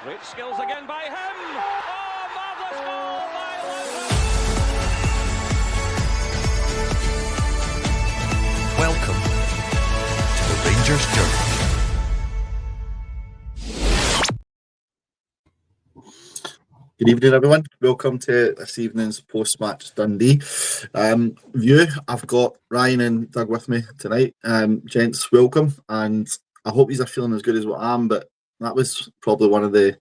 Great skills again by him. Oh, marvellous goal by Lewis. Welcome to the Rangers journey. Good evening, everyone. Welcome to this evening's post-match Dundee view. I've got Ryan and Doug with me tonight. Gents, welcome, and I hope you're feeling as good as what I am, but that was probably one of the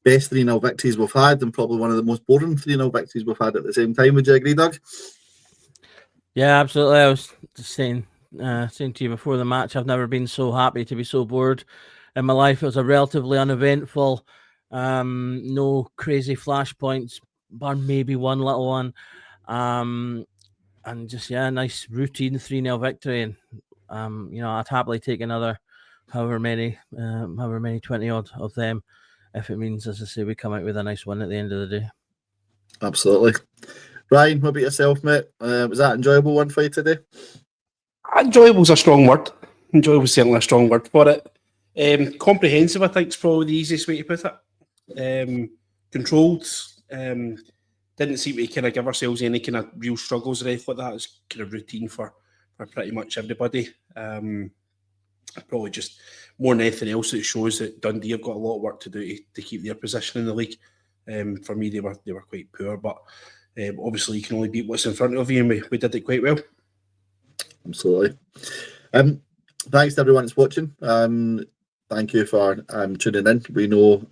best 3-0 victories we've had, and probably one of the most boring 3-0 victories we've had at the same time. Would you agree, Doug? Yeah, absolutely. I was just saying to you before the match, I've never been so happy to be so bored in my life. It was a relatively uneventful, no crazy flashpoints, bar maybe one little one, and just a nice routine 3-0 victory. And I'd happily take another however many 20 odd of them, if it means, as I say, we come out with a nice win at the end of the day. Absolutely. Ryan, what about yourself, mate? Was that an enjoyable one for you today? Enjoyable's a strong word. Enjoyable's certainly a strong word for it. Comprehensive, I think, is probably the easiest way to put it. Controlled. Didn't seem to kind of give ourselves any kind of real struggles or anything like that. It's kind of routine for pretty much everybody. Probably just more than anything else, it shows that Dundee have got a lot of work to do to keep their position in the league. For me, they were quite poor, but obviously you can only beat what's in front of you, and we did it quite well. Absolutely. Thanks to everyone that's watching. Thank you for tuning in. We know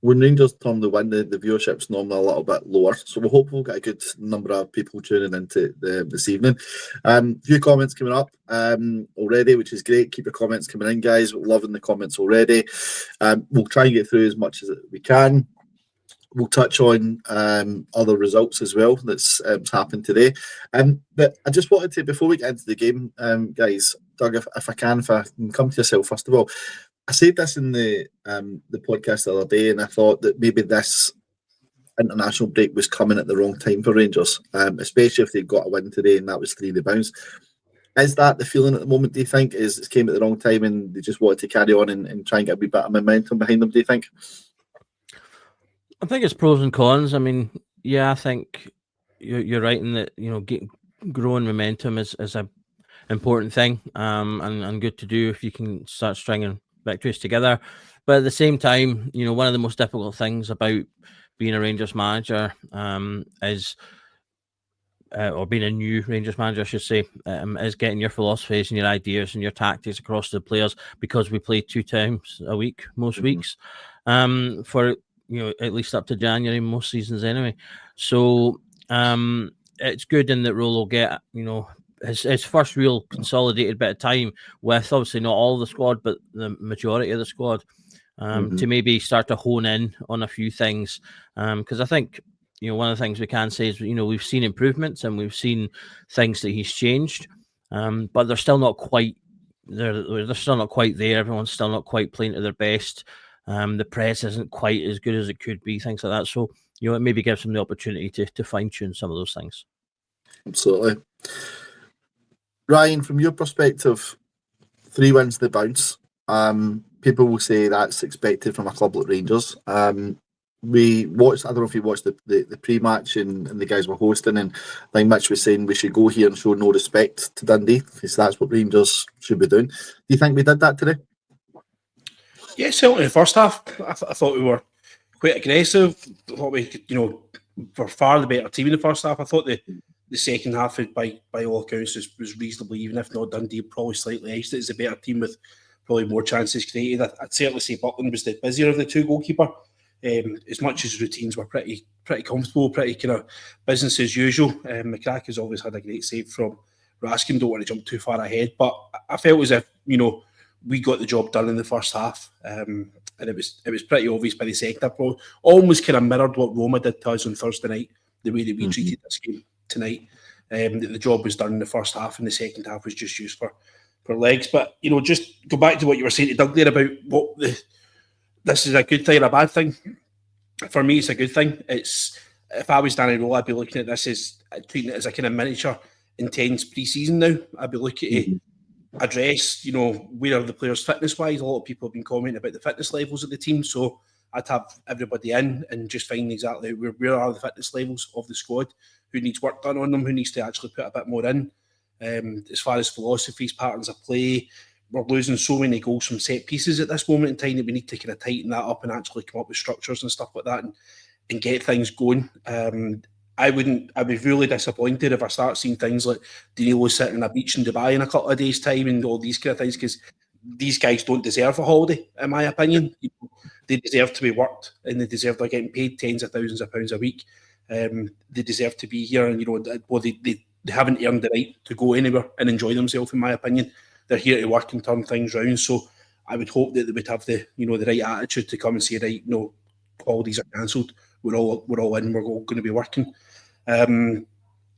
when Rangers turn the win, the viewership's normally a little bit lower, so we hope we'll get a good number of people tuning into this evening. A few comments coming up already, which is great. Keep your comments coming in, guys. We're loving the comments already. We'll try and get through as much as we can. We'll touch on other results as well that's happened today. But I just wanted to, before we get into the game, guys, Doug, if I can come to yourself first of all. I said this in the podcast the other day, and I thought that maybe this international break was coming at the wrong time for Rangers, especially if they got a win today and that was 3 in the bounce. Is that the feeling at the moment, do you think? Is it came at the wrong time and they just wanted to carry on and try and get a wee bit of momentum behind them, do you think? I think it's pros and cons. I mean, yeah, I think you're right in that, growing momentum is a important thing and good to do if you can start stringing victories together. But at the same time, one of the most difficult things about being a Rangers manager is, or being a new Rangers manager, I should say, is getting your philosophies and your ideas and your tactics across to the players, because we play 2 times a week most weeks for at least up to January, most seasons anyway. So it's good in that Rolo will get his first real consolidated bit of time with, obviously not all the squad, but the majority of the squad, to maybe start to hone in on a few things. Because I think, one of the things we can say is, we've seen improvements and we've seen things that he's changed, but they're still not quite they're still not quite there. Everyone's still not quite playing to their best. The press isn't quite as good as it could be, things like that. So, it maybe gives them the opportunity to fine-tune some of those things. Absolutely. Ryan, from your perspective, 3 wins to the bounce. People will say that's expected from a club like Rangers. We watched, I don't know if you watched the pre-match and the guys were hosting, and I think Mitch was saying we should go here and show no respect to Dundee, because that's what Rangers should be doing. Do you think we did that today? Yeah, certainly in the first half. I thought we were quite aggressive. I thought we, were far the better team in the first half. I thought the second half, by all accounts, was reasonably even, if not Dundee probably slightly edged it as a better team with probably more chances created. I'd certainly say Buckland was the busier of the 2 goalkeeper. As much as routines were pretty comfortable, pretty kind of business as usual. McCrack has always had a great save from Raskin. Don't want to jump too far ahead, but I felt as if we got the job done in the first half, and it was pretty obvious by the second half. Almost kind of mirrored what Roma did to us on Thursday night, the way that we treated this game tonight. The job was done in the first half, and the second half was just used for legs. But just go back to what you were saying to Doug there about this is a good thing or a bad thing. For me, it's a good thing. If I was Danny Rolo, I'd be looking at this as treating it as a kind of miniature intense pre-season now. I'd be looking at address, where are the players fitness wise? A lot of people have been commenting about the fitness levels of the team, so I'd have everybody in and just find exactly where are the fitness levels of the squad, who needs work done on them, who needs to actually put a bit more in. As far as philosophies, patterns of play, we're losing so many goals from set pieces at this moment in time that we need to kind of tighten that up and actually come up with structures and stuff like that and get things going. I'd be really disappointed if I start seeing things like Danilo sitting on a beach in Dubai in a couple of days' time and all these kind of things, because these guys don't deserve a holiday, in my opinion. They deserve to be worked, and they deserve they're getting paid tens of thousands of pounds a week. They deserve to be here, and they haven't earned the right to go anywhere and enjoy themselves, in my opinion. They're here to work and turn things around. So I would hope that they would have the right attitude to come and say, right, no, holidays are cancelled. We're all in. We're all going to be working. I'm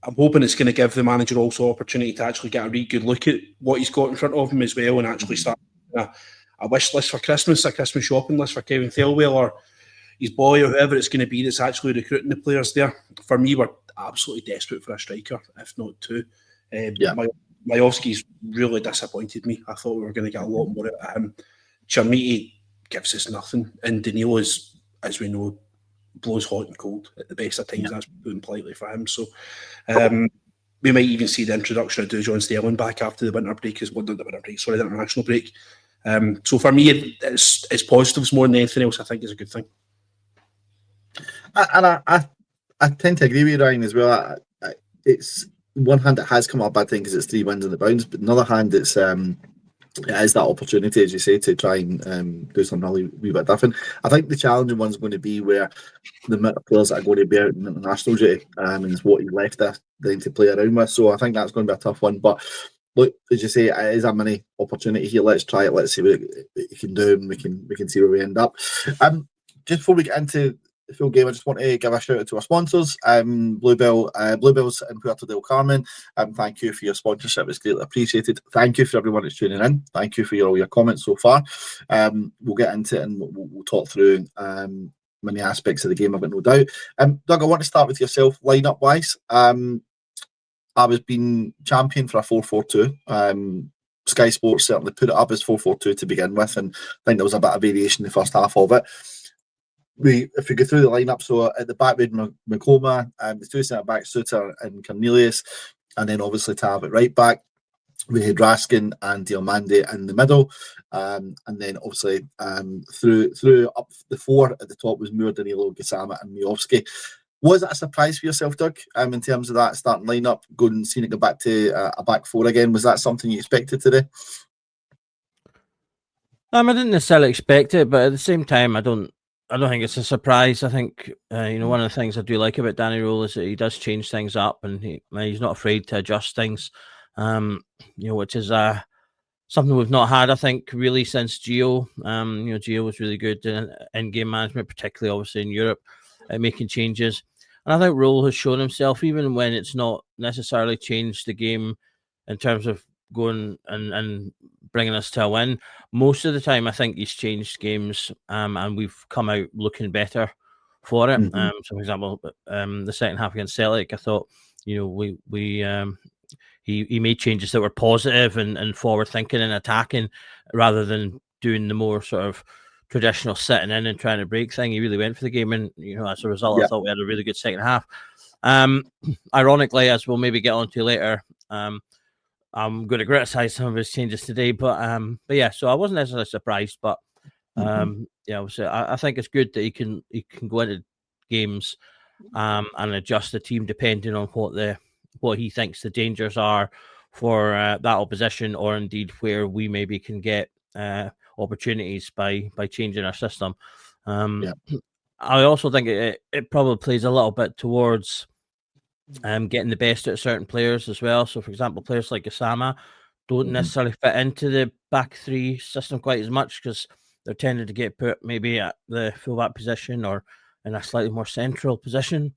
hoping it's going to give the manager also opportunity to actually get a really good look at what he's got in front of him as well, and actually start a wish list for Christmas, a Christmas shopping list for Kevin Thelwell or his boy or whoever it's going to be that's actually recruiting the players there. For me, we're absolutely desperate for a striker, if not two. Majowski's really disappointed me. I thought we were going to get a lot more out of him. Chermiti gives us nothing, and Danilo is, as we know, blows hot and cold at the best of times. That's putting politely for him. So we might even see the introduction of Dujon Sterling back after the winter break, the international break. So for me, it's positives more than anything else. I think is a good thing. And I tend to agree with you, Ryan, as well. It's one hand it has come up a bad thing because it's 3 wins in the bounds, but on the other hand, it is that opportunity, as you say, to try and do something really wee bit different. I think the challenging one's going to be where the amount of players that are going to be out in international duty and it's what he left then to play around with. So I think that's going to be a tough one. But look, as you say, it is a mini opportunity here. Let's try it. Let's see what it can do, and we can see where we end up. Just before we get into the full game, I just want to give a shout out to our sponsors, Bluebells in Puerto del Carmen. Thank you for your sponsorship; it's greatly appreciated. Thank you for everyone that's tuning in. Thank you for all your comments so far. We'll get into it and we'll talk through many aspects of the game. I've got no doubt. Doug, I want to start with yourself, lineup wise. I was being champion for a 4-4-2. Sky Sports certainly put it up as 4-4-2 to begin with, and I think there was a bit of variation in the first half of it. If we go through the lineup, so at the back we had Makoma, the two centre backs, Suter and Cornelius, and then obviously to have it right back, we had Raskin and Diomande in the middle, and then obviously through up the four at the top was Moore, Danilo, Gassama, and Majowski. Was it a surprise for yourself, Doug, in terms of that starting lineup, seeing it go back to a back four again? Was that something you expected today? I didn't necessarily expect it, but at the same time, I don't think it's a surprise. I think one of the things I do like about Danny Rule is that he does change things up, and he's not afraid to adjust things. Which is something we've not had, I think, really since Gio. Gio was really good in game management, particularly obviously in Europe, at making changes. And I think Rule has shown himself, even when it's not necessarily changed the game in terms of going and bringing us to a win. Most of the time, I think he's changed games, and we've come out looking better for it. Mm-hmm. So, for example, the second half against Celtic, I thought, he made changes that were positive and forward thinking and attacking, rather than doing the more sort of traditional sitting in and trying to break thing. He really went for the game, and as a result, I thought we had a really good second half. Ironically, as we'll maybe get onto later, I'm going to criticise some of his changes today, but yeah. So I wasn't necessarily surprised, but obviously I think it's good that he can go into games and adjust the team depending on what he thinks the dangers are for that opposition, or indeed where we maybe can get opportunities by changing our system. I also think it probably plays a little bit towards getting the best out of certain players as well. So, for example, players like Gassama don't necessarily fit into the back three system quite as much, because they're tended to get put maybe at the fullback position or in a slightly more central position.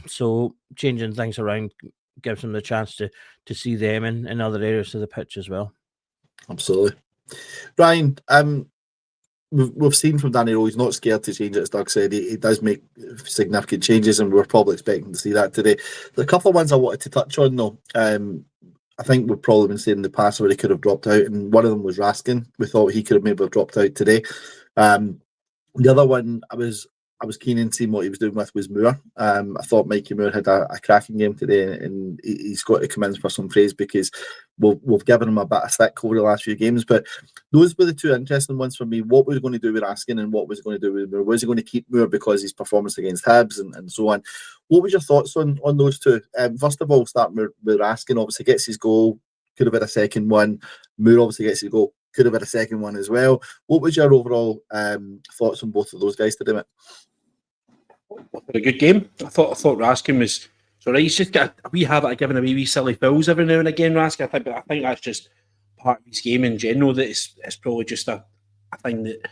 So changing things around gives them the chance to see them in other areas of the pitch as well. Absolutely. Ryan, we've seen from Danny Rowe, he's not scared to change it, as Doug said. He does make significant changes, and we're probably expecting to see that today. There's a couple of ones I wanted to touch on, though. I think we've probably been saying in the past where he could have dropped out, and one of them was Raskin. We thought he could have maybe dropped out today. The other one I was keen in seeing what he was doing with was Moore. I thought Mikey Moore had a cracking game today, and he's got to come in for some praise because we've given him a bit of stick over the last few games. But those were the two interesting ones for me. What was he going to do with Raskin and what was he going to do with Moore? Was he going to keep Moore because his performance against Hibs and so on? What was your thoughts on those two? First of all, starting with Raskin, obviously gets his goal, could have had a second one. Moore obviously gets his goal, could have had a second one as well. What was your overall thoughts on both of those guys today, mate? A good game. I thought Raskin was so right. He's just got a wee habit of giving away wee silly fouls every now and again, Raskin. I think that's just part of his game in general. That it's probably just a thing that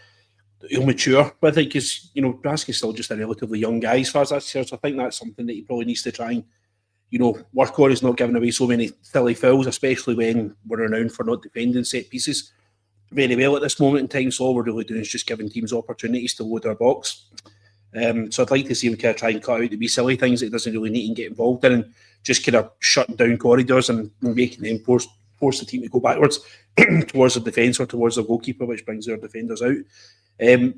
he'll mature with it because Raskin's still just a relatively young guy as far as that's concerned. So I think that's something that he probably needs to try and work on, is not giving away so many silly fouls, especially when we're renowned for not defending set pieces very well at this moment in time. So all we're really doing is just giving teams opportunities to load our box. So I'd like to see him kind of try and cut out the wee silly things that he doesn't really need and get involved in, and just kind of shutting down corridors and making them force the team to go backwards towards the defence or towards the goalkeeper, which brings their defenders out.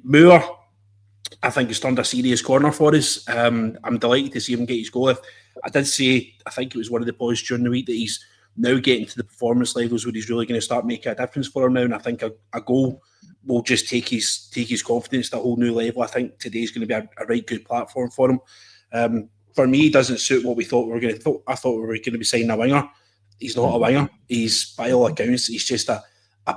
Moore, I think, has turned a serious corner for us. I'm delighted to see him get his goal. I did say, I think it was one of the posts during the week, that he's now getting to the performance levels where he's really going to start making a difference for him now, and I think a goal will just take his confidence to a whole new level. I think today's going to be a right good platform for him. For me, it doesn't suit what we thought we were going to. I thought we were going to be signing a winger. He's not a winger. He's, by all accounts, he's just a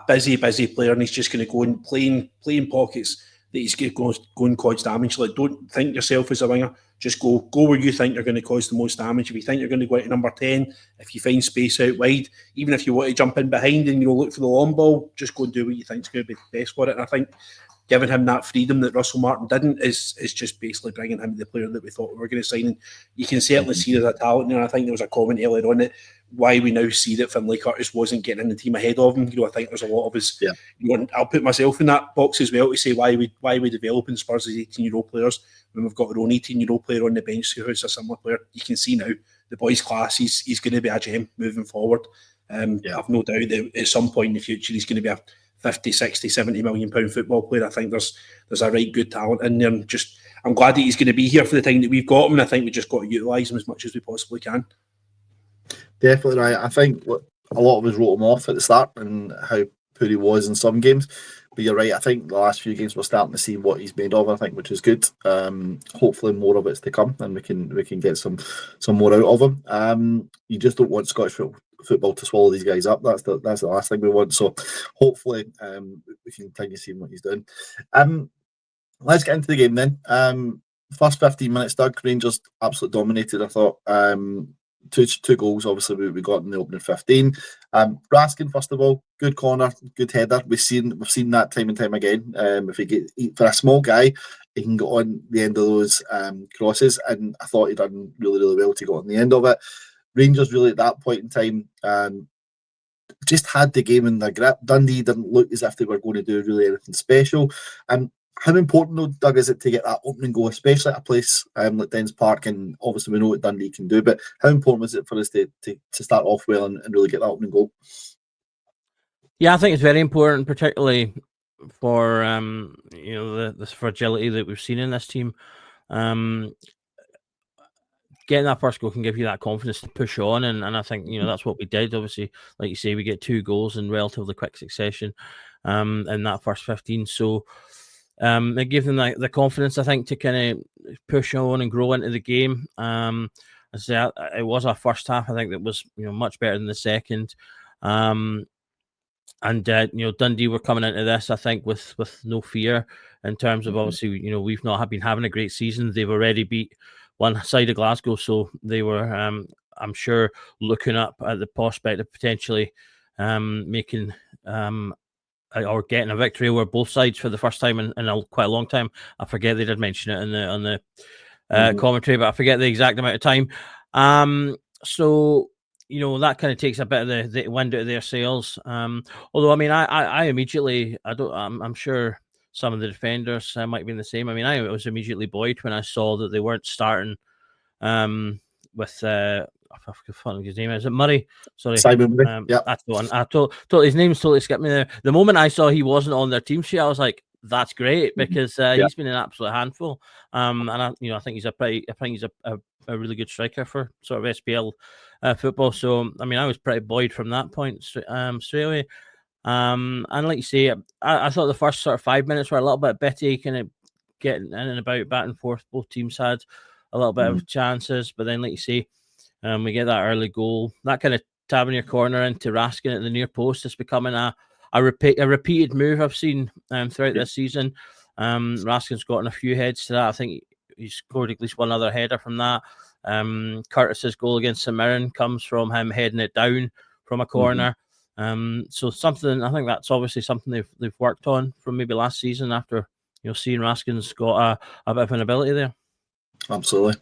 busy player, and he's just going to go and play in pockets that he's going to go and cause damage. Like, don't think yourself as a winger. Just go where you think you're going to cause the most damage. If you think you're going to go into number 10, if you find space out wide, even if you want to jump in behind and look for the long ball, just go and do what you think is going to be best for it. And I think giving him that freedom that Russell Martin didn't is just basically bringing him the player that we thought we were going to sign. And you can certainly see there's a talent there. I think there was a comment earlier on it why we now see that Finlay Curtis wasn't getting in the team ahead of him. I think there's a lot of us. Yeah. I'll put myself in that box as well to say why we developing Spurs as 18-year-old players when we've got our own 18-year-old player on the bench who's a similar player. You can see now the boy's class. He's going to be a gem moving forward. I've no doubt that at some point in the future he's going to be a 50, 60, 70 million pound football player. I think there's a right good talent in there. And I'm glad that he's going to be here for the time that we've got him, and I think we just got to utilise him as much as we possibly can. Definitely right. I think a lot of us wrote him off at the start and how poor he was in some games. But you're right. I think the last few games we're starting to see what he's made of. I think, which is good. Hopefully, more of it's to come, and we can get some more out of him. You just don't want Scottish football to swallow these guys up. That's the last thing we want. So hopefully, we can continue seeing what he's doing. Let's get into the game then. First 15 minutes, Doug, Rangers absolutely dominated. I thought. Two goals, obviously, we got in the opening 15. Raskin, first of all, good corner, good header. We've seen that time and time again. If he get for a small guy, he can get on the end of those crosses, and I thought he done really, really well to get on the end of it. Rangers really at that point in time just had the game in their grip. Dundee didn't look as if they were going to do really anything special. How important, though, Doug, is it to get that opening goal, especially at a place like Dens Park? And obviously, we know what Dundee can do, but how important was it for us to start off well and really get that opening goal? Yeah, I think it's very important, particularly for the fragility that we've seen in this team. Getting that first goal can give you that confidence to push on, and I think that's what we did. Obviously, like you say, we get 2 goals in relatively quick succession in that first 15. So. It gave them the confidence, I think, to kind of push on and grow into the game. I say it was our first half, I think, that was much better than the second. And Dundee were coming into this, I think, with no fear in terms of obviously we've not been having a great season. They've already beat one side of Glasgow, so they were I'm sure looking up at the prospect of potentially making or getting a victory over both sides for the first time in quite a long time. I forget they did mention it on the commentary, but I forget the exact amount of time. So that kind of takes a bit of the wind out of their sails. Although I mean, I immediately I'm sure some of the defenders might have been the same. I mean, I was immediately buoyed when I saw that they weren't starting with I've forgotten his name. Is it Murray? Sorry, Simon Murray. Yeah, that's the one. His name's totally skipped me there. The moment I saw he wasn't on their team sheet, I was like, "That's great," because he's been an absolute handful. And I think he's a really good striker for sort of SPL football. So I mean, I was pretty buoyed from that point straight away. And like you say, I thought the first sort of 5 minutes were a little bit bitty, kind of getting in and about, back and forth. Both teams had a little bit of chances, but then, like you say, we get that early goal, that kind of tabbing your corner into Raskin at the near post. It's becoming a repeated move I've seen throughout this season. Raskin's gotten a few heads to that. I think he scored at least one other header from that. Curtis's goal against St Mirren comes from him heading it down from a corner. So something, I think that's obviously something they've worked on from maybe last season, after seeing Raskin's got a bit of an ability there. Absolutely.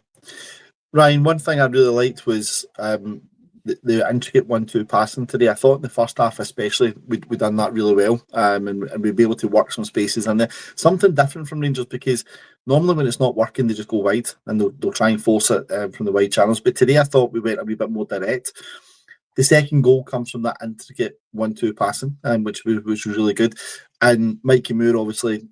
Ryan, one thing I really liked was the intricate 1-2 passing today. I thought in the first half especially we done that really well, and we'd be able to work some spaces in there. Something different from Rangers, because normally when it's not working they just go wide and they'll try and force it from the wide channels. But today I thought we went a wee bit more direct. The second goal comes from that intricate 1-2 passing, which was really good. And Mikey Moore obviously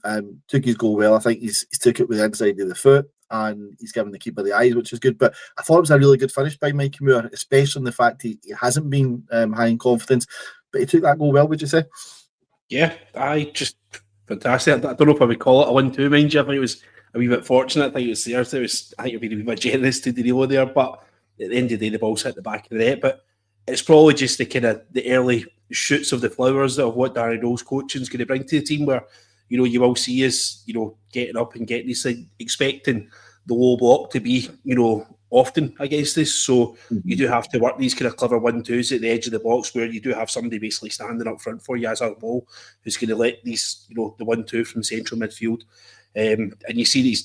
took his goal well. I think he's took it with the inside of the foot, and he's given the keeper the eyes, which is good. But I thought it was a really good finish by Mikey Moore, especially in the fact he hasn't been high in confidence, but he took that goal well, would you say? Yeah, just fantastic. I don't know if I would call it a 1-2, mind you. I think it was a wee bit fortunate. I think it was theirs. I think it'd be a wee bit generous to Danilo there, but at the end of the day, the ball's hit the back of the net. But it's probably just the early shoots of the flowers of what Darren Rowe's coaching is going to bring to the team, where you will see us getting up and getting these things, expecting the low block to be often against us. So you do have to work these kind of clever 1-2s at the edge of the box, where you do have somebody basically standing up front for you as a ball, who's going to let these the 1-2 from central midfield, and you see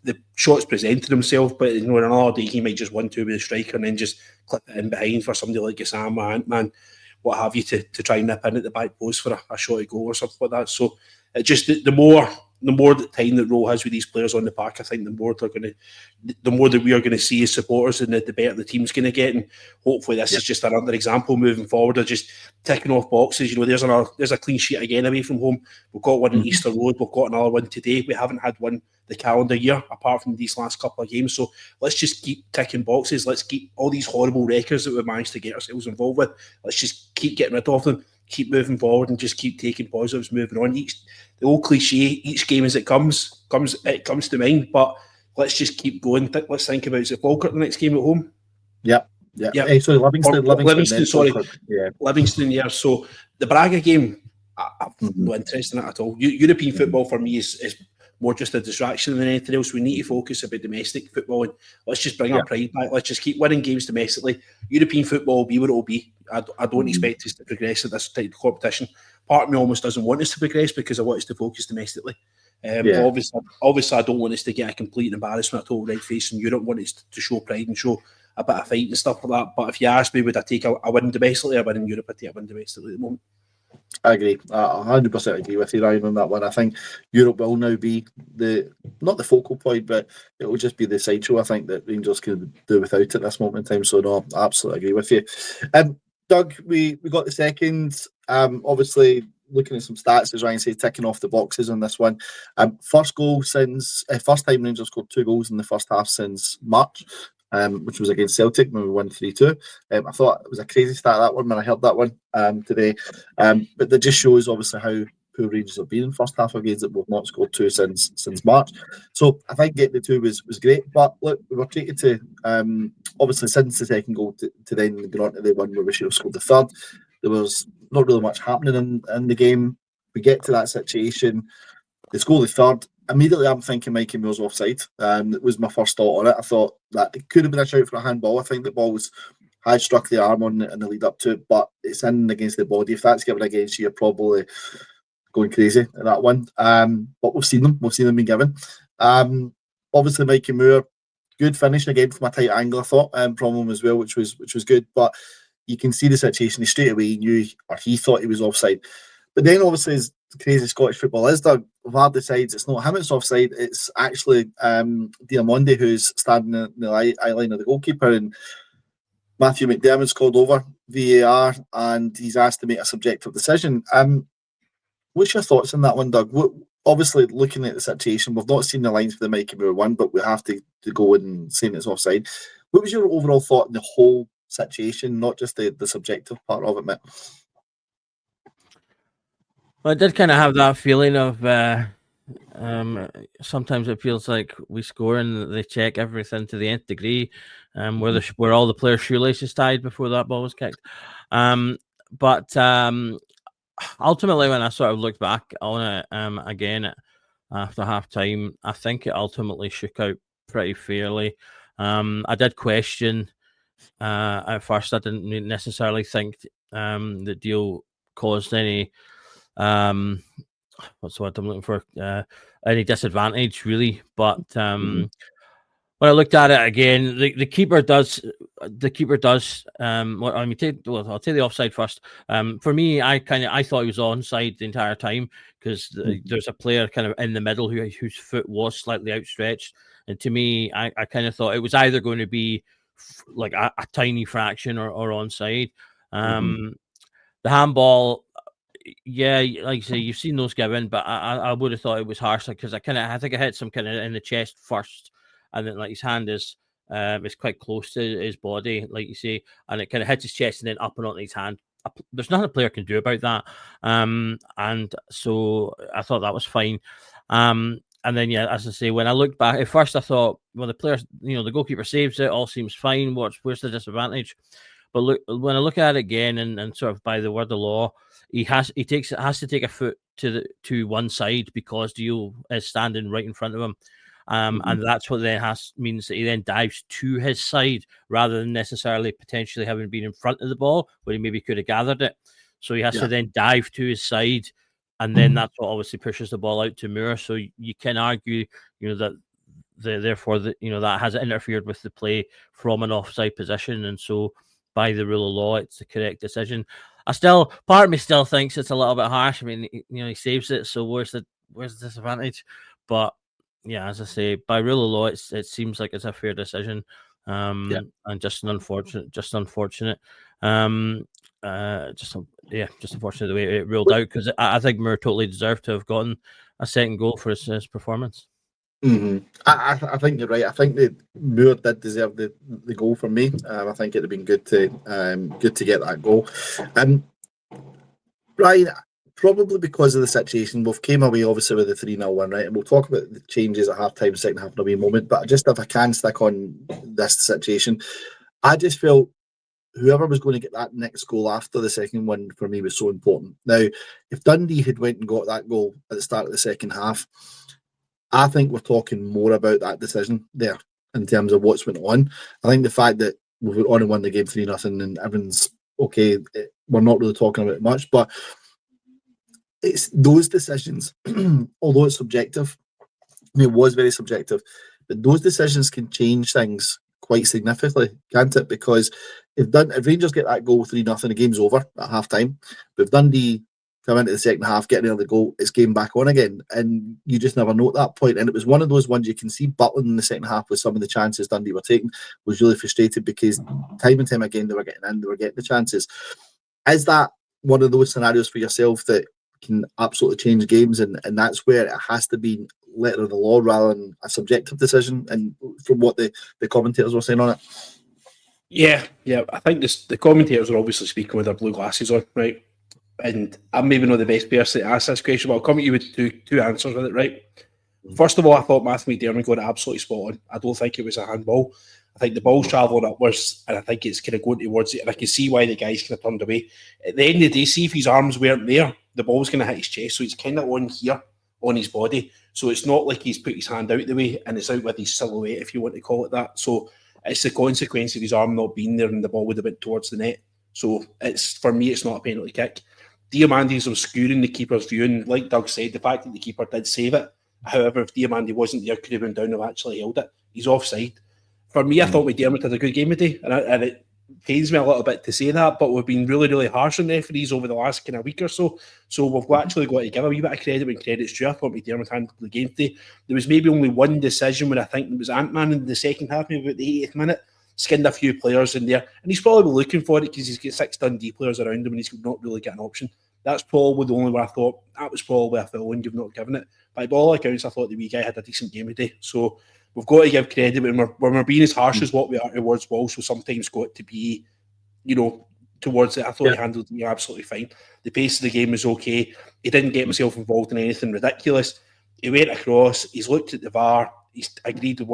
the shots presented himself, but in another day he might just 1-2 with the striker and then just clip it in behind for somebody like Gassama, Ant-Man, what have you, to try and nip in at the back post for a shot goal or something like that. So it just the more time that Rowe has with these players on the park, I think the more that we are going to see as supporters, and the better the team's going to get. And hopefully this is just another example moving forward of just ticking off boxes. There's a clean sheet again away from home. We've got one in Easter Road. We've got another one today. We haven't had one the calendar year apart from these last couple of games. So let's just keep ticking boxes. Let's keep all these horrible records that we've managed to get ourselves involved with. Let's just keep getting rid of them. Keep moving forward and just keep taking positives, moving on. The old cliche, each game as it comes to mind, but let's just keep going. Let's think about, is it Falkirk the next game at home? Yeah. Hey, sorry, Livingston. Sorry. Yeah. Livingston, yeah. So the Braga game, I've no interest in it at all. European football for me is more just a distraction than anything else. We need to focus about domestic football, and let's just bring our pride back. Let's just keep winning games domestically. European football will be what it will be. I don't expect us to progress at this type of competition. Part of me almost doesn't want us to progress because I want us to focus domestically. Obviously, I don't want us to get a complete embarrassment at all right face in Europe. I want us to show pride and show a bit of fight and stuff like that. But if you ask me, would I take a win domestically or win in Europe? I take a win domestically at the moment. I agree. I 100% agree with you, Ryan, on that one. I think Europe will now be not the focal point, but it will just be the sideshow. I think that Rangers can do without at this moment in time. So no, I absolutely agree with you. Doug, we got the second. Obviously, looking at some stats, as Ryan said, ticking off the boxes on this one. First time Rangers scored 2 goals in the first half since March, which was against Celtic when we won 3-2. I thought it was a crazy start, that one, when I heard that one today. But that just shows obviously how poor Rangers have been in first half of games, that we've not scored 2 since March. So I think getting the 2 was great. But look, we were treated to obviously since the second goal to then go on to the one where we should have scored the third. There was not really much happening in the game. We get to that situation, they score the third. Immediately, I'm thinking Mikey Moore's offside. That was my first thought on it. I thought that it could have been a shout for a handball. I think the ball had struck the arm in the lead up to it, but it's in against the body. If that's given against you, you're probably going crazy at that one. But we've seen them being given. Obviously, Mikey Moore, good finish again from a tight angle, I thought, from him as well, which was good. But you can see the situation. He straight away knew, or he thought he was offside. But then obviously, as crazy Scottish football is, Doug, VAR decides it's not him, it's offside. It's actually Diamonde who's standing in the eye line of the goalkeeper. And Matthew McDermott's called over VAR and he's asked to make a subjective decision. What's your thoughts on that one, Doug? Obviously, looking at the situation, we've not seen the lines for the Mikey Moore one, but we have to go and say it's offside. What was your overall thought in the whole situation, not just the subjective part of it, Mick? Well, I did kind of have that feeling of sometimes it feels like we score and they check everything to the nth degree, where all the players' shoelaces tied before that ball was kicked. But ultimately, when I sort of looked back on it again after half time, I think it ultimately shook out pretty fairly. I did question at first. I didn't necessarily think the deal caused any what's the word I'm looking for? Any disadvantage really, but when I looked at it again, the keeper does. I'll take the offside first. For me, I thought he was onside the entire time because there's a player kind of in the middle whose foot was slightly outstretched, and to me, I kind of thought it was either going to be like a tiny fraction or onside. The handball. Yeah, like I say, you've seen those given, but I would have thought it was harsh because I think it hits him kind of in the chest first, and then like his hand is quite close to his body, like you say, and it kind of hits his chest and then up and onto his hand. There's nothing a player can do about that, and so I thought that was fine. And then yeah, as I say, when I looked back at first, I thought, well, the players, the goalkeeper saves it, all seems fine. Where's the disadvantage? But look, when I look at it again, and sort of by the word of law, he has to take a foot to one side because Dio is standing right in front of him, and that's what then means that he then dives to his side rather than necessarily potentially having been in front of the ball where he maybe could have gathered it. So he has to then dive to his side, and then that's what obviously pushes the ball out to Moore. So you can argue, that therefore that has interfered with the play from an offside position, and so by the rule of law, it's the correct decision. Part of me still thinks it's a little bit harsh. I mean, he saves it, so where's the disadvantage? But yeah, as I say, by rule of law, it seems like it's a fair decision, and just unfortunate. Just unfortunate the way it ruled out, because I think Moore totally deserved to have gotten a second goal for his performance. I think you're right. I think that Moore did deserve the goal for me. I think it'd have been good to get that goal. Brian, probably because of the situation, we've came away obviously with the 3-0 win, right? And we'll talk about the changes at half time, second half in a wee moment. But just if I can stick on this situation, I just felt whoever was going to get that next goal after the second one for me was so important. Now, if Dundee had went and got that goal at the start of the second half, I think we're talking more about that decision there in terms of what's went on. I think the fact that we've only won the game 3-0 and everyone's okay, we're not really talking about it much, but it's those decisions, although it's subjective, it was very subjective, but those decisions can change things quite significantly, can't it? Because if Rangers get that goal 3-0, the game's over at half time, but if Dundee come into the second half, get another goal, it's game back on again. And you just never know at that point. And it was one of those ones you can see Butland in the second half with some of the chances Dundee were taking was really frustrated because time and time again they were getting the chances. Is that one of those scenarios for yourself that can absolutely change games, and that's where it has to be letter of the law rather than a subjective decision, and from what the commentators were saying on it? Yeah. I think the commentators are obviously speaking with their blue glasses on, right? And I'm maybe not the best person to ask this question, but I'll come at you with two answers with it, right? First of all, I thought Matthew McDermott got it absolutely spot on. I don't think it was a handball. I think the ball's travelling upwards, and I think it's kind of going towards it, and I can see why the guy's kind of turned away. At the end of the day, see if his arms weren't there, the ball's going to hit his chest, so he's kind of on here, on his body. So it's not like he's put his hand out the way, and it's out with his silhouette, if you want to call it that. So it's the consequence of his arm not being there, and the ball would have went towards the net. So for me, it's not a penalty kick. Diamandi's obscuring the keeper's view, and like Doug said, the fact that the keeper did save it, however, if Diamandi wasn't there, could have been down and actually held it. He's offside. For me, I thought McDermott had a good game today, and it pains me a little bit to say that, but we've been really, really harsh on referees over the last kind of week or so. So we've actually got to give a wee bit of credit when credit's due. I thought McDermott handled the game today. There was maybe only one decision where I think it was Ant-Man in the second half, maybe about the 80th minute, skinned a few players in there, and he's probably looking for it because he's got 6 Dundee players around him and he's not really got an option. That's probably the only way I thought that was probably a foul and you've not given it. But by all accounts, I thought the wee guy had a decent game today. So we've got to give credit when we're being as harsh as what we are towards Walsh. So sometimes got to be, towards it. I thought he handled me absolutely fine. The pace of the game was okay. He didn't get himself involved in anything ridiculous. He went across. He's looked at the VAR. He's agreed with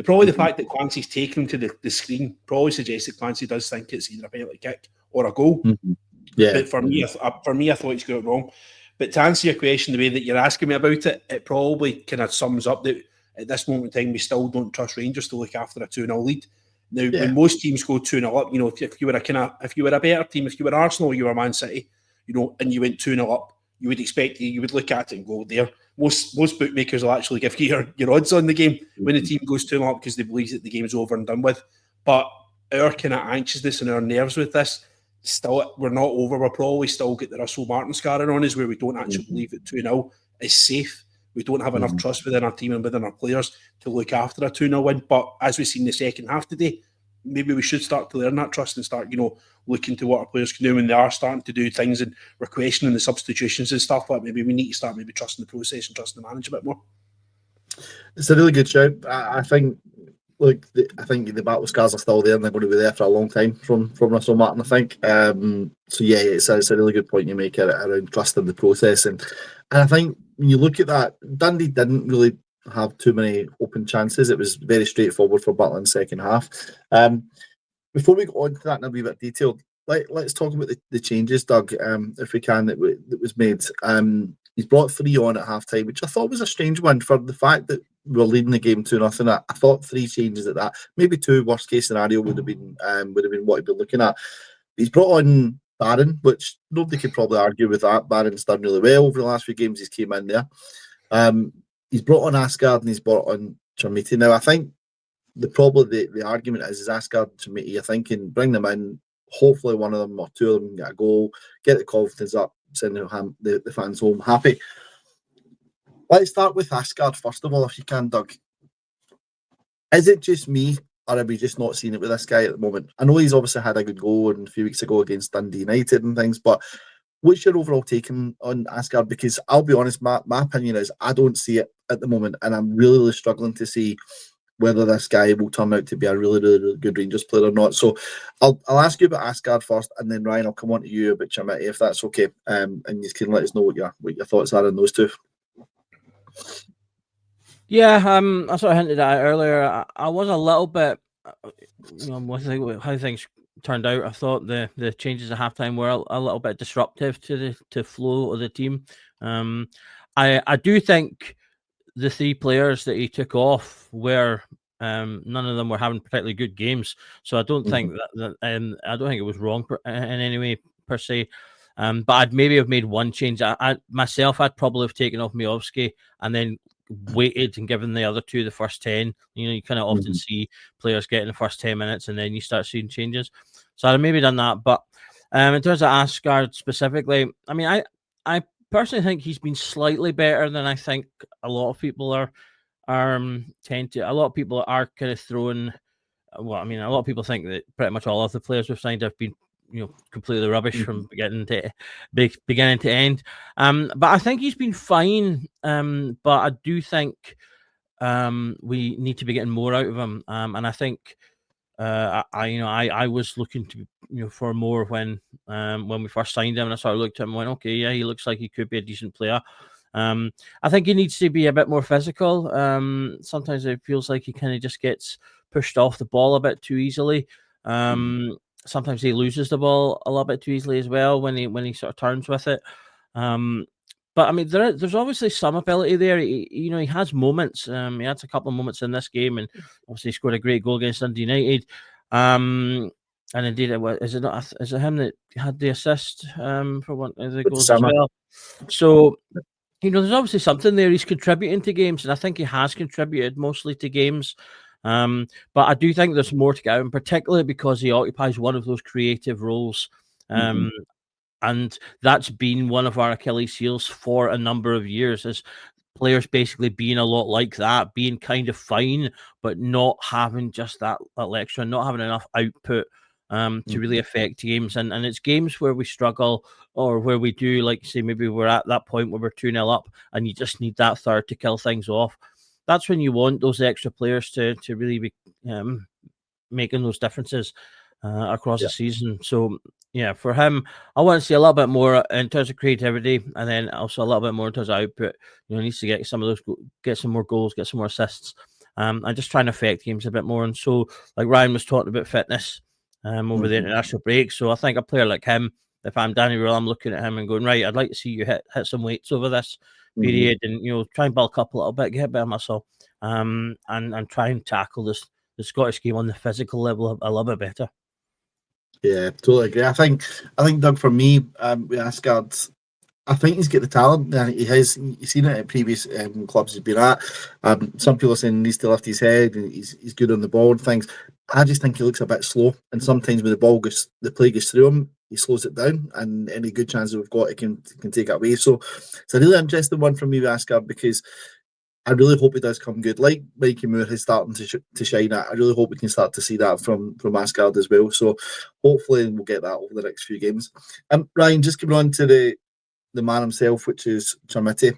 probably the fact that Clancy's taken him to the screen probably suggests that Clancy does think it's either a penalty kick or a goal. Mm-hmm. Yeah. But for me, I thought he's got it wrong. But to answer your question, the way that you're asking me about it, it probably kind of sums up that at this moment in time, we still don't trust Rangers to look after a 2-0 lead. Now, when most teams go 2-0 up, if you were a better team, if you were Arsenal, you were Man City, and you went 2-0 up, you would expect you would look at it and go there. Most bookmakers will actually give you your odds on the game when the team goes 2-0 up because they believe that the game's over and done with. But our kind of anxiousness and our nerves with this, still, we're not over. We're probably still get the Russell Martin scarring on us where we don't actually believe that 2-0 is safe. We don't have enough trust within our team and within our players to look after a 2-0 win. But as we've seen the second half today, maybe we should start to learn that trust and start, looking to what our players can do when they are starting to do things and we're questioning the substitutions and stuff. Like maybe we need to start trusting the process and trusting the manager a bit more. It's a really good shout. I think the battle scars are still there and they're going to be there for a long time from Russell Martin, I think. It's a really good point you make around trusting the process. And I think when you look at that, Dundee didn't really have too many open chances. It was very straightforward for Butler in the second half. Before we go on to that in a wee bit of detail, let's talk about the changes, Doug, if we can, that was made. He's brought 3 on at half time, which I thought was a strange one for the fact that we're leading the game 2-0. I thought 3 changes at that, maybe 2. Worst case scenario would have been what he'd been looking at. He's brought on Barron, which nobody could probably argue with that. Barron's done really well over the last few games. He's came in there. He's brought on Asgard and he's brought on Chermiti. Now I think the argument is Asgard and Chermiti. You're thinking bring them in. Hopefully one of them or 2 of them get a goal, get the confidence up, send the fans home happy. Let's start with Asgard first of all, if you can, Doug. Is it just me, or are we just not seeing it with this guy at the moment? I know he's obviously had a good goal a few weeks ago against Dundee United and things, but what's your overall take on Asgard? Because I'll be honest, my opinion is I don't see it at the moment, and I'm really, really struggling to see whether this guy will turn out to be a really, really, really good Rangers player or not. So I'll ask you about Asgard first, and then Ryan, I'll come on to you about Chermiti if that's okay, and you can let us know what your thoughts are on those 2. Yeah, I sort of hinted at it earlier. I was a little bit, with how things turned out. I thought the changes at halftime were a little bit disruptive to the flow of the team. I do think the 3 players that he took off were none of them were having particularly good games. So I don't think that I don't think it was wrong in any way per se. But I'd maybe have made one change. I'd probably have taken off Miovski and then waited and given the other 2 the first 10. You kind of often see players getting the first 10 minutes and then you start seeing changes. So I'd maybe done that. But in terms of Asgard specifically, I mean, I personally think he's been slightly better than I think a lot of people are a lot of people are kind of throwing. Well, I mean, a lot of people think that pretty much all of the players we've signed have been, completely rubbish from beginning to end. But I think he's been fine. But I do think we need to be getting more out of him. And I think I was looking to for more when we first signed him, and I sort of looked at him and went, okay, yeah, he looks like he could be a decent player. I think he needs to be a bit more physical. Sometimes it feels like he kind of just gets pushed off the ball a bit too easily. Sometimes he loses the ball a little bit too easily as well when he sort of turns with it. But I mean, there's obviously some ability there. He has moments. He had a couple of moments in this game, and obviously scored a great goal against Dundee United. And indeed, is it him that had the assist for one of the goals as well? So there's obviously something there. He's contributing to games, and I think he has contributed mostly to games. But I do think there's more to go, and particularly because he occupies one of those creative roles. And that's been one of our Achilles heels for a number of years, is players basically being a lot like that, being kind of fine, but not having just that little extra, not having enough output to really affect games. And it's games where we struggle, or where we do, like, say, maybe we're at that point where we're 2-0 up and you just need that third to kill things off. That's when you want those extra players to really be making those differences across the season. So, yeah, for him, I want to see a little bit more in terms of creativity, and then also a little bit more in terms of output. He needs to get some of those, get some more goals, get some more assists, and just try and affect games a bit more. And so, like Ryan was talking about fitness over the international break. So I think a player like him, if I'm Danny Rule, I'm looking at him and going, right, I'd like to see you hit some weights over this period, and try and bulk up a little bit, get a bit of muscle, and try and tackle the Scottish game on the physical level a little bit better. Yeah, totally agree. I think Doug, for me, with Asgard, I think he's got the talent. He has. You've seen it at previous clubs he's been at. Some people are saying he needs to lift his head, and he's good on the ball and things. I just think he looks a bit slow, and sometimes when the play goes through him, he slows it down, and any good chances we've got, he can take it away. So it's a really interesting one for me with Asgard, because I really hope he does come good. Like Mikey Moore is starting to shine at. I really hope we can start to see that from Asgard as well. So hopefully we'll get that over the next few games. Ryan, just coming on to the man himself, which is Chermiti.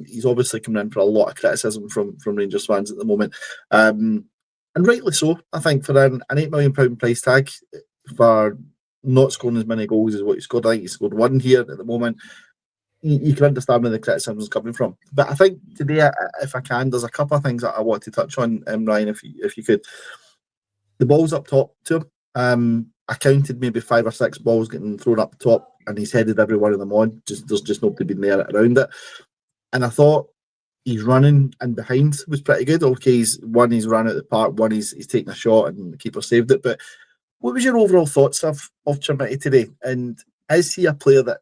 He's obviously coming in for a lot of criticism from Rangers fans at the moment. And rightly so, I think, for an £8 million price tag for not scoring as many goals as what he scored. I think he scored one here at the moment. You can understand where the criticism is coming from. But I think today, if I can, there's a couple of things that I want to touch on, Ryan, if you could. The balls up top to him. I counted maybe 5 or 6 balls getting thrown up the top, and he's headed every one of them on. There's just nobody been there around it. And I thought he's running and behind was pretty good. Okay, he's run out the park, one he's taken a shot and the keeper saved it. But what was your overall thoughts of Chermiti today? And is he a player that,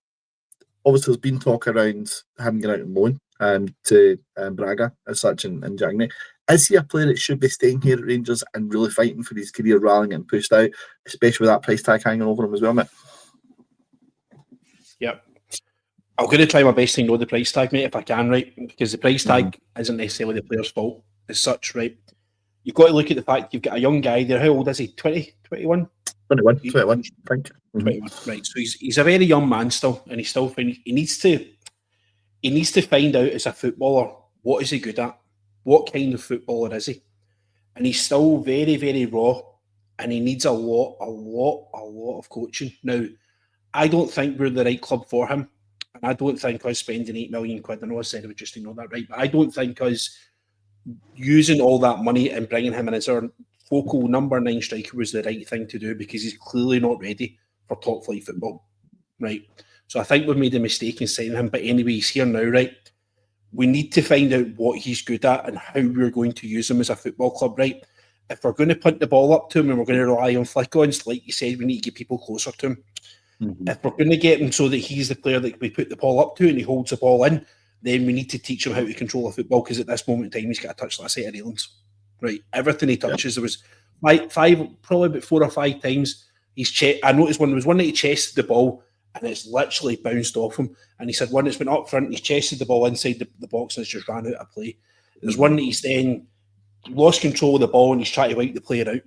obviously, there's been talk around him going out and loan to Braga as such in January. Is he a player that should be staying here at Rangers and really fighting for his career rather than getting pushed out, especially with that price tag hanging over him as well, mate? Yep. I'm going to try my best to ignore the price tag, mate, if I can, right? Because the price tag isn't necessarily the player's fault as such, right? You've got to look at the fact you've got a young guy there. How old is he? 20, 21? 21, I think. 21, right. So he's a very young man still, and he needs to find out as a footballer, what is he good at? What kind of footballer is he? And he's still very, very raw, and he needs a lot of coaching. Now, I don't think we're the right club for him, and I don't think us spending £8 million, I know I said I would just ignore that, right? But I don't think us using all that money and bringing him in as our focal number 9 striker was the right thing to do, because he's clearly not ready for top flight football, right? So I think we've made a mistake in signing him. But anyway, he's here now, right? We need to find out what he's good at and how we're going to use him as a football club, right? If we're going to punt the ball up to him and we're going to rely on flick-ons, like you said, we need to get people closer to him. If we're going to get him so that he's the player that we put the ball up to and he holds the ball in, then we need to teach him how to control a football, because at this moment in time, he's got to touch that set of railings, right? Everything he touches, there was probably about 4 or 5 times I noticed there was one that he chested the ball and it's literally bounced off him. And he said one that's been up front, he's chested the ball inside the box and it's just ran out of play. There's one that he's then lost control of the ball and he's trying to wipe the player out.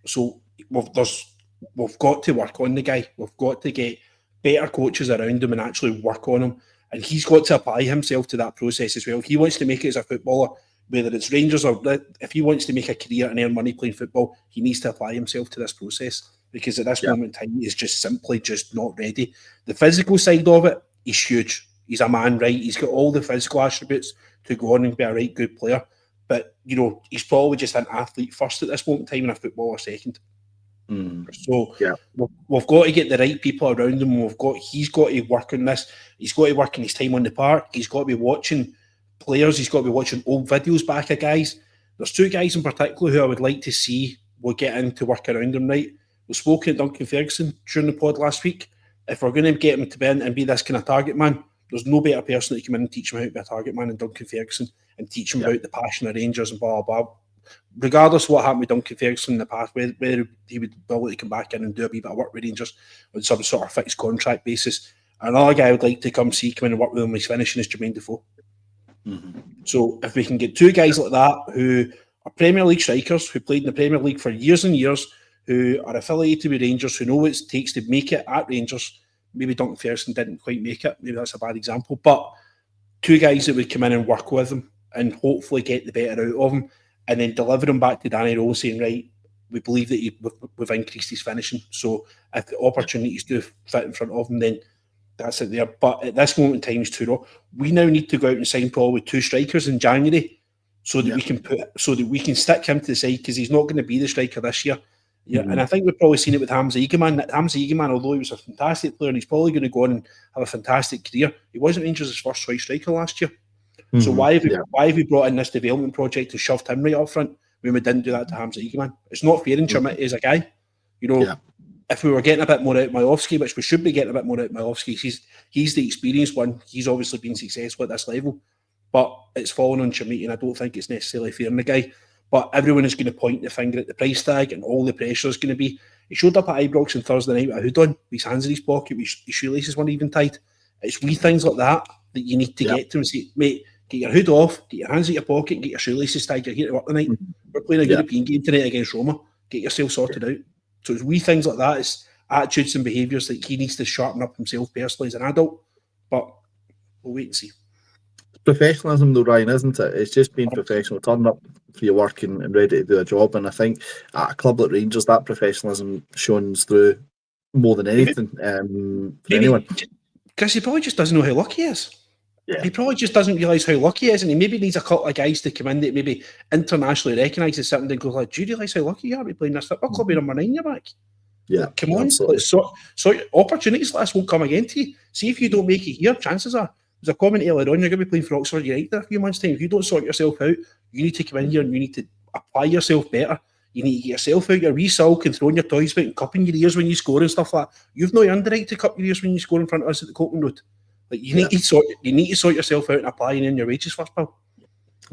So we've got to work on the guy. We've got to get better coaches around him and actually work on him. And he's got to apply himself to that process as well. If he wants to make it as a footballer, whether it's Rangers or if he wants to make a career and earn money playing football, he needs to apply himself to this process, because at this moment in time, he's just simply just not ready. The physical side of it, he's huge. He's a man, right? He's got all the physical attributes to go on and be a right good player. But, he's probably just an athlete first at this moment in time and a footballer second. So we've got to get the right people around him. He's got to work on this. He's got to work in his time on the park. He's got to be watching players. He's got to be watching old videos back of guys. There's 2 guys in particular who I would like to see will get in to work around him, right? We spoke to Duncan Ferguson during the pod last week. If we're going to get him to be in and be this kind of target man, there's no better person that can come in and teach him how to be a target man than Duncan Ferguson, and teach him about the passion of Rangers and blah, blah, blah. Regardless of what happened with Duncan Ferguson in the past, whether he would be able to come back in and do a wee bit of work with Rangers on some sort of fixed contract basis. Another guy I would like to come in and work with him when he's finishing is Jermaine Defoe. So if we can get two guys like that who are Premier League strikers, who played in the Premier League for years and years, who are affiliated with Rangers, who know what it takes to make it at Rangers. Maybe Duncan Ferguson didn't quite make it. Maybe that's a bad example. But two guys that would come in and work with him and hopefully get the better out of him and then deliver him back to Danny Rose saying, right, we believe that we've increased his finishing. So if the opportunities do fit in front of him, then that's it there. But at this moment in time, it's too raw. We now need to go out and sign probably two strikers in January so that we can stick him to the side because he's not going to be the striker this year. Yeah, and I think we've probably seen it with Hamza Egeman. Hamza Egeman, although he was a fantastic player and he's probably going to go on and have a fantastic career, he wasn't Rangers' first choice striker last year. So why have we brought in this development project and shoved him right up front when we didn't do that to Hamza Egeman? It's not fair in Chermiti as a guy. You know, if we were getting a bit more out of Majowski, which we should be getting a bit more out of Majowski, he's the experienced one. He's obviously been successful at this level. But it's fallen on Chermiti and I don't think it's necessarily fair on the guy. But everyone is going to point the finger at the price tag and all the pressure is going to be. He showed up at Ibrox on Thursday night with a hood on, with his hands in his pocket, with his shoelaces weren't even tied. It's wee things like that you need to get to and say, mate, get your hood off, get your hands in your pocket, get your shoelaces tied. You're here to work tonight. We're playing a European game tonight against Roma. Get yourself sorted out. So it's wee things like that. It's attitudes and behaviours that he needs to sharpen up himself personally as an adult. But we'll wait and see. Professionalism though, Ryan, isn't it? It's just being professional, turning up for your work and ready to do a job. And I think at a club like Rangers, that professionalism shines through more than anything for anyone. Because he probably just doesn't know how lucky he is. Yeah. He probably just doesn't realise how lucky he is, and he maybe needs a couple of guys to come in that maybe internationally recognises something and go like, do you realise how lucky you are to be playing this football club with number 9 in your back? Yeah, come on. So opportunities like this won't come again to you. See if you don't make it here, chances are, there's a comment earlier on, you're going to be playing for Oxford United in a few months' time. If you don't sort yourself out, you need to come in here and you need to apply yourself better. You need to get yourself out your wee sulk and throwing your toys out and cupping your ears when you score and stuff like that. You've not earned the right to cup your ears when you score in front of us at the Copeland Road. Like you need to sort yourself out and applying in your wages first, pal.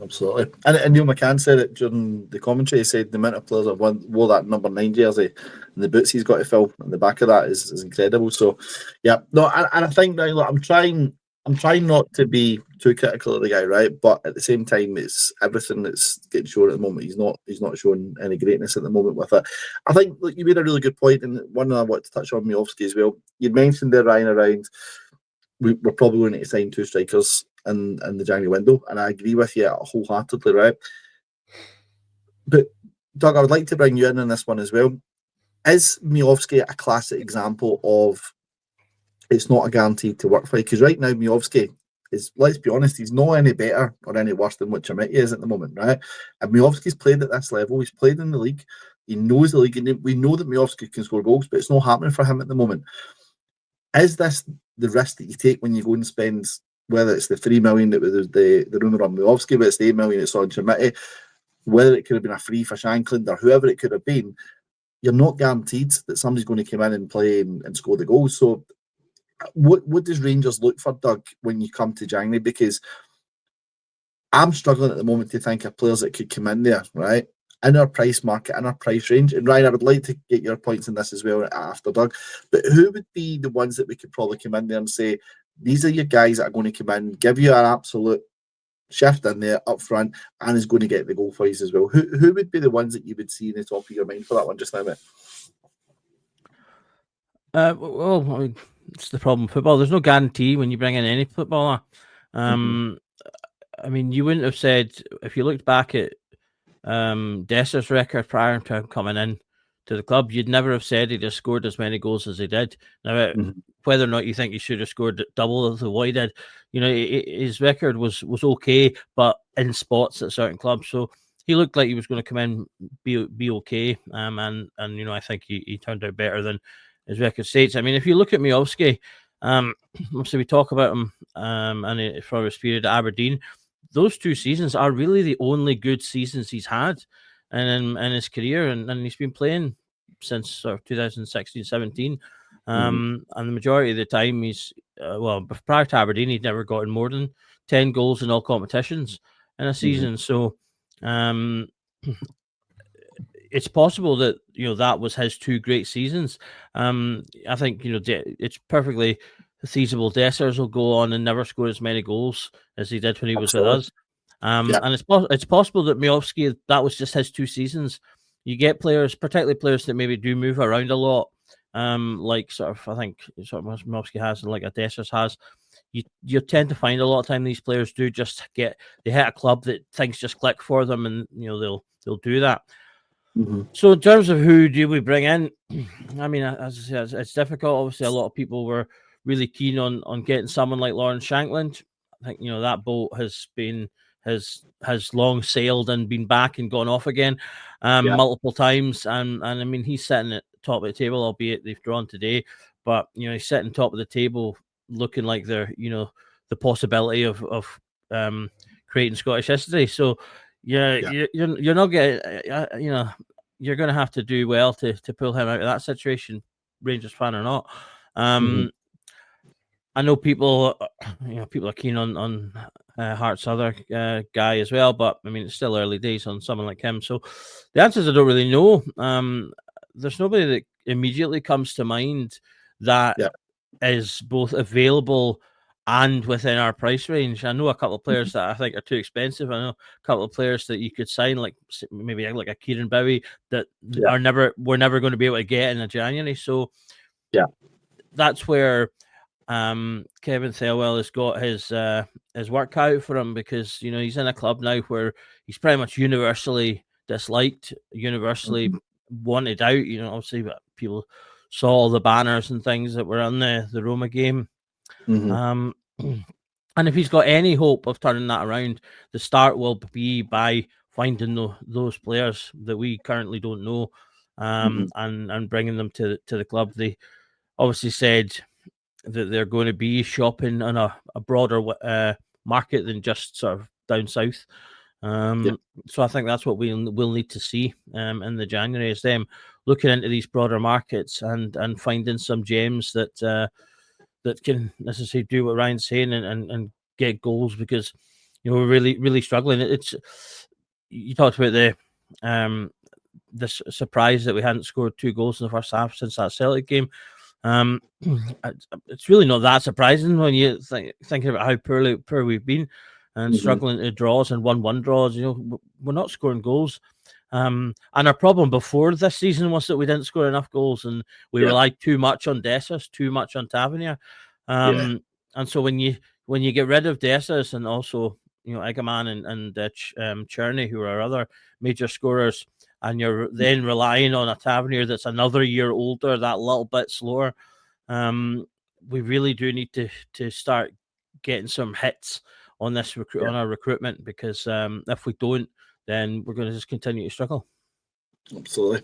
Absolutely. And Neil McCann said it during the commentary. He said the amount of players that wore that number 9 jersey and the boots he's got to fill on the back of that is incredible. So, yeah, no, and I think now, look, I'm trying not to be too critical of the guy, right? But at the same time, it's everything that's getting shown at the moment. He's not showing any greatness at the moment with it. I think look, you made a really good point, and one I wanted to touch on Majowski as well. You'd mentioned there, Ryan, around we're probably going to sign two strikers in the January window, and I agree with you wholeheartedly, right? But Doug, I would like to bring you in on this one as well. Is Majowski a classic example of it's not a guarantee to work for you? Because right now, Majowski is, let's be honest, he's not any better or any worse than what Chermiti is at the moment, right? And Majowski's played at this level. He's played in the league. He knows the league, and we know that Majowski can score goals, but it's not happening for him at the moment. Is this the risk that you take when you go and spend, whether it's the 3 million that was the rumour on Majowski, whether it's the 8 million it's on Chermiti, whether it could have been a free for Shankland or whoever it could have been, you're not guaranteed that somebody's going to come in and play and score the goals. So what does Rangers look for, Doug, when you come to January? Because I'm struggling at the moment to think of players that could come in there, right? In our price market, in our price range. And Ryan, I would like to get your points on this as well after Doug. But who would be the ones that we could probably come in there and say, these are your guys that are going to come in, give you an absolute shift in there up front, and is going to get the goal for you as well? Who would be the ones that you would see in the top of your mind for that one just now, mate? Well, I mean, it's the problem with football. There's no guarantee when you bring in any footballer. I mean, you wouldn't have said, if you looked back at Desser's record prior to him coming in to the club, you'd never have said he'd have scored as many goals as he did. Now, whether or not you think he should have scored double of what he did, his record was okay, but in spots at certain clubs. So he looked like he was going to come in, be okay, and I think he turned out better than his record states. I mean, if you look at Majowski, obviously we talk about him and for his period at Aberdeen, those 2 seasons are really the only good seasons he's had in his career, and he's been playing since sort of 2016-17. And the majority of the time he's prior to Aberdeen, he'd never gotten more than 10 goals in all competitions in a season. So it's possible that that was his 2 great seasons. I think it's perfectly feasible Dessers will go on and never score as many goals as he did when he was with Absolutely. us. And it's possible that Miovski, that was just his 2 seasons. You get players, particularly players that maybe do move around a lot, like sort of, I think sort of Miovski has, and like a Dessers has. You tend to find a lot of time these players do just they hit a club that things just click for them, and they'll do that. Mm-hmm. So in terms of who do we bring in, I mean, as I say, it's difficult. Obviously, a lot of people were really keen on getting someone like Lawrence Shankland. I think that boat has long sailed and been back and gone off again multiple times. And I mean, he's sitting at the top of the table, albeit they've drawn today. But he's sitting top of the table, looking like they're the possibility of creating Scottish history. So you're not getting you're going to have to do well to pull him out of that situation, Rangers fan or not. I know people are keen on Hart's other guy as well, but I mean, it's still early days on someone like him. So the answers I don't really know. There's nobody that immediately comes to mind that is both available and within our price range. I know a couple of players that I think are too expensive. I know a couple of players that you could sign, like maybe like a Kieran Bowie, that we're never going to be able to get in January. So that's where Kevin Thelwell has got his work cut out for him, because he's in a club now where he's pretty much universally disliked, universally wanted out. Obviously, people saw all the banners and things that were on the Roma game. And if he's got any hope of turning that around, the start will be by finding those players that we currently don't know, and bringing them to the club. They obviously said that they're going to be shopping on a broader market than just sort of down south. So I think that's what we'll need to see in the January, is them looking into these broader markets and finding some gems that can necessarily do what Ryan's saying and get goals, because we're really struggling. You talked about the surprise that we hadn't scored 2 goals in the first half since that Celtic game. It's really not that surprising when you thinking about how poor we've been and struggling to draws and 1-1 draws. We're not scoring goals. And our problem before this season was that we didn't score enough goals, and we relied too much on Dessers, too much on Tavernier. And so when you get rid of Dessers and also Egerman and Cherney, who are our other major scorers, and you're then relying on a Tavernier that's another year older, that little bit slower, we really do need to start getting some hits on this on our recruitment, because if we don't, then we're going to just continue to struggle. Absolutely.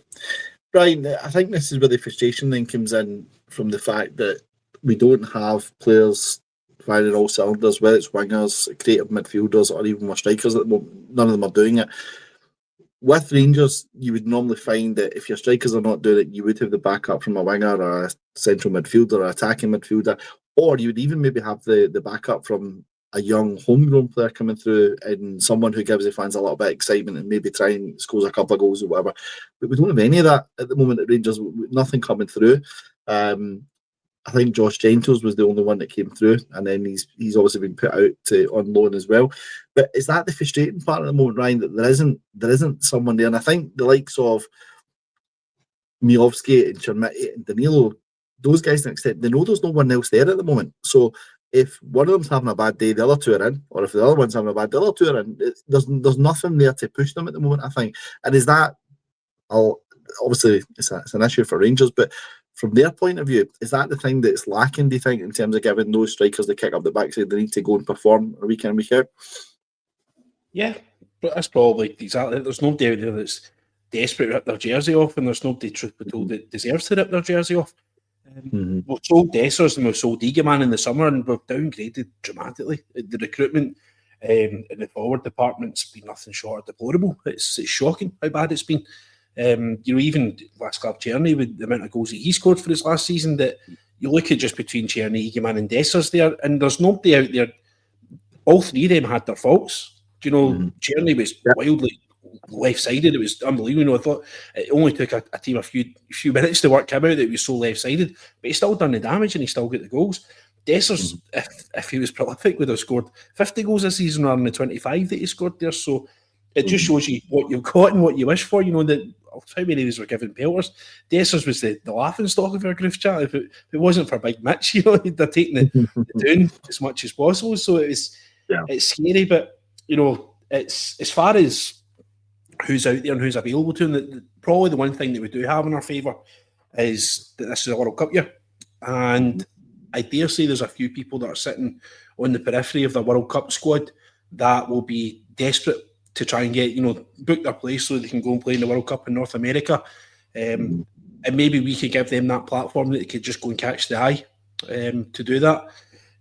Brian, I think this is where the frustration then comes in, from the fact that we don't have players firing all cylinders, whether it's wingers, creative midfielders, or even more strikers at the moment. None of them are doing it. With Rangers, you would normally find that if your strikers are not doing it, you would have the backup from a winger or a central midfielder or attacking midfielder, or you would even maybe have the backup from a young homegrown player coming through, and someone who gives the fans a little bit of excitement and maybe try and scores a couple of goals or whatever. But we don't have any of that at the moment at Rangers. Nothing coming through. I think Josh Gentles was the only one that came through, and then he's obviously been put out on loan as well. But is that the frustrating part at the moment, Ryan, that there isn't someone there? And I think the likes of Miovski and Chermiti and Danilo, those guys to an extent, they know there's no one else there at the moment. So if one of them's having a bad day, the other two are in, or if the other one's having a bad day, the other two are in. There's nothing there to push them at the moment, I think. And is that, obviously it's an issue for Rangers, but from their point of view, is that the thing that's lacking, do you think, in terms of giving those strikers the kick up the backside they need to go and perform week in, week out? Yeah, but that's probably exactly. There's nobody out there that's desperate to rip their jersey off, and there's nobody, truth be told, that deserves to rip their jersey off. We've sold Dessers and we've sold Egerman in the summer, and we've downgraded dramatically. The recruitment in the forward department's been nothing short of deplorable. It's shocking how bad it's been. Even last club Cherney, with the amount of goals that he scored for his last season, that you look at just between Cherney, Egerman and Dessers there, and there's nobody out there. All 3 of them had their faults. Cherney was wildly left-sided. It was unbelievable. I thought it only took a team a few minutes to work him out that he was so left-sided, but he still done the damage and he still got the goals. Dessers, if he was prolific, would have scored 50 goals this season rather than the 25 that he scored there. So it just shows you what you've got and what you wish for. You know, that how many of us were given pelters. Dessers was the laughing stock of our group chat. If it wasn't for Big Mitch, you know, they're taking the down as much as possible. So it's scary, but you know, it's as far as who's out there and who's available to them. Probably the one thing that we do have in our favour is that this is a World Cup year, and I dare say there's a few people that are sitting on the periphery of the World Cup squad that will be desperate to try and get, you know, book their place so they can go and play in the World Cup in North America. And maybe we could give them that platform that they could just go and catch the eye to do that.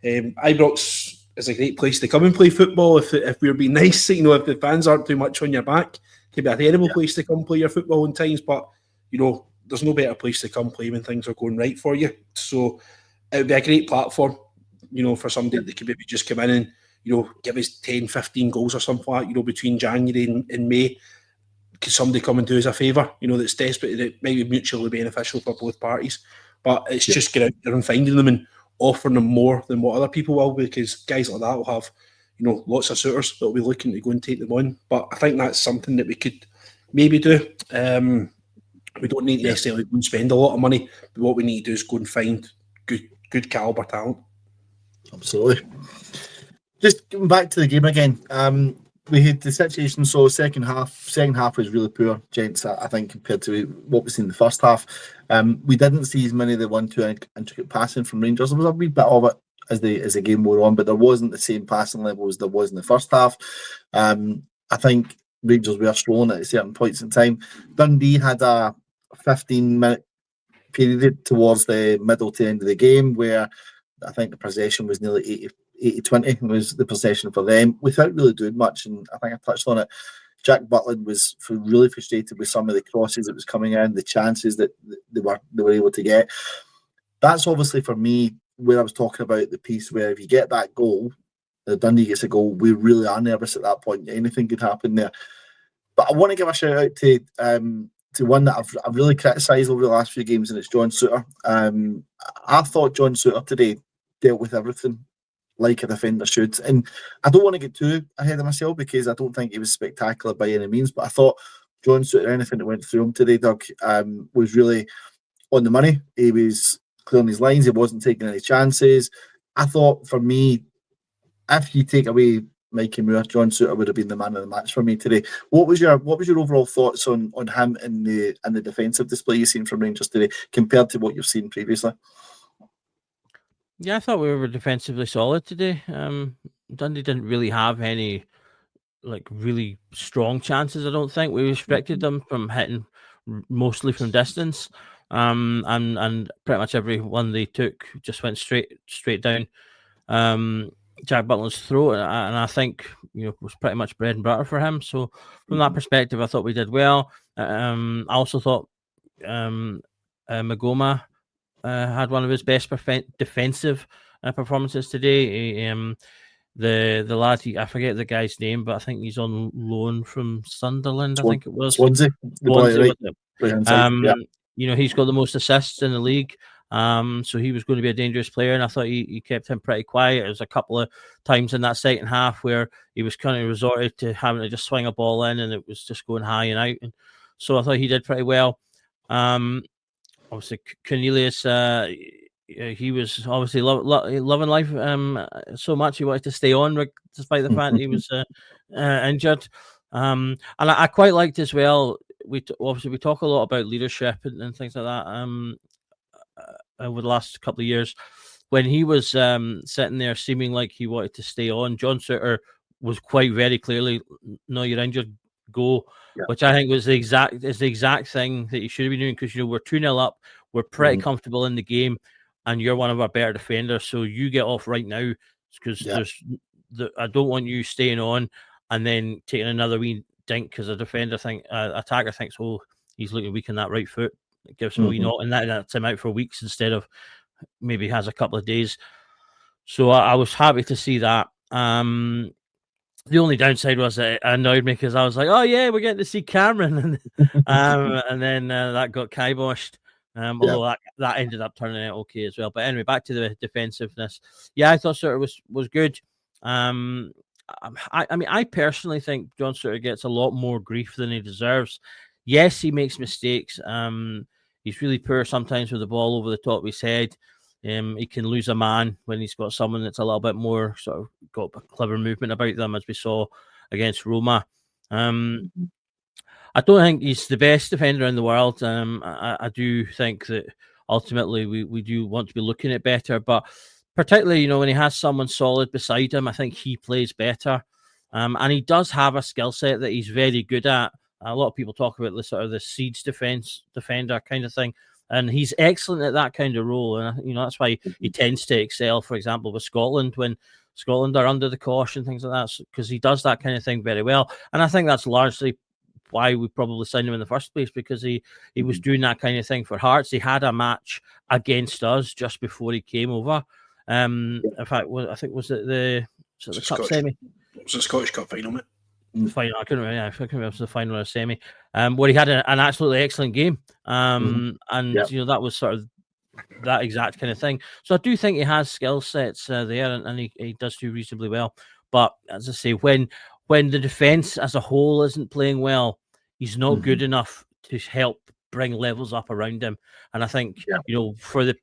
Ibrox is a great place to come and play football if we're being nice. You know, if the fans aren't too much on your back, it can be a terrible place to come play your football in times. But, you know, there's no better place to come play when things are going right for you. So it would be a great platform, you know, for somebody that could maybe just come in and, you know, give us 10, 15 goals or something like that, you know, between January and May. Could somebody come and do us a favour, you know, that's desperate, that might be mutually beneficial for both parties. But it's just getting out there and finding them and offering them more than what other people will, because guys like that will have, you know, lots of suitors that will be looking to go and take them on. But I think that's something that we could maybe do. We don't need to necessarily go and spend a lot of money, but what we need to do is go and find good calibre talent. Absolutely. Just getting back to the game again, we had the situation. So second half was really poor, gents. I think compared to what we seen in the first half, we didn't see as many of the 1-2 intricate passing from Rangers. There was a wee bit of it as the game wore on, but there wasn't the same passing level as there was in the first half. I think Rangers were strolling at certain points in time. Dundee had a 15-minute period towards the middle to end of the game where I think the possession was nearly 80-20 was the possession for them without really doing much. And I think I touched on it. Jack Butland was really frustrated with some of the crosses that was coming in, the chances that they were able to get. That's obviously for me where I was talking about the piece where if you get that goal, Dundee gets a goal, we really are nervous at that point. Anything could happen there. But I want to give a shout out to one that I've really criticised over the last few games, and it's John Souttar. I thought John Souttar today dealt with everything like a defender should. And I don't want to get too ahead of myself because I don't think he was spectacular by any means, but I thought John Souttar, anything that went through him today, Doug, was really on the money. He was clearing his lines. He wasn't taking any chances. I thought, for me, if you take away Mikey Moore, John Souttar would have been the man of the match for me today. What was your overall thoughts on him and the defensive display you've seen from Rangers today compared to what you've seen previously? Yeah, I thought we were defensively solid today. Dundee didn't really have any really strong chances. I don't think we restricted them from hitting mostly from distance. And pretty much every one they took just went straight down Jack Butland's throat, and I think, you know, it was pretty much bread and butter for him. So from that perspective, I thought we did well. I also thought Magoma had one of his best defensive performances today. The lad, I forget the guy's name, but I think he's on loan from Sunderland. I think it was Swansea. You know, he's got the most assists in the league. So he was going to be a dangerous player, and I thought he kept him pretty quiet. There was a couple of times in that second half where he was kind of resorted to having to just swing a ball in, and it was just going high and out. And so I thought he did pretty well. Obviously, Cornelius, he was obviously loving life so much he wanted to stay on, despite the fact he was injured. And I quite liked as well. We talk a lot about leadership and things like that over the last couple of years. When he was sitting there seeming like he wanted to stay on, John Souttar was quite very clearly, "No, you're injured, go." Yeah. Which I think was the exact thing that you should be doing, because, you know, we're 2-0 up, we're pretty comfortable in the game, and you're one of our better defenders, so you get off right now, because I don't want you staying on and then taking another wee dink because a defender attacker thinks, oh, he's looking weak on that right foot. It gives him a wee knock, and that's him out for weeks instead of maybe has a couple of days. So I was happy to see that. The only downside was that it annoyed me because I was like, oh, yeah, we're getting to see Cameron. And then that got kiboshed. Although that ended up turning out okay as well. But anyway, back to the defensiveness. Yeah, I thought Suter was good. I mean, I personally think John Suter gets a lot more grief than he deserves. Yes, he makes mistakes. He's really poor sometimes with the ball over the top of his head. He can lose a man when he's got someone that's a little bit more sort of got a clever movement about them, as we saw against Roma. I don't think he's the best defender in the world. I do think that ultimately we do want to be looking at better, but particularly, when he has someone solid beside him, I think he plays better. And he does have a skill set that he's very good at. A lot of people talk about the sort of the siege defender kind of thing. And he's excellent at that kind of role. And, that's why he tends to excel, for example, with Scotland when Scotland are under the cosh and things like that, because he does that kind of thing very well. And I think that's largely why we probably signed him in the first place, because he was doing that kind of thing for Hearts. He had a match against us just before he came over. In fact, I think was it the cup semi? It was a Scottish Cup final, mate. Final, I couldn't remember. I think it was the final or semi, where he had an absolutely excellent game. And that was sort of that exact kind of thing. So I do think he has skill sets there, and he does do reasonably well. But as I say, when the defense as a whole isn't playing well, he's not good enough to help bring levels up around him. And I think for the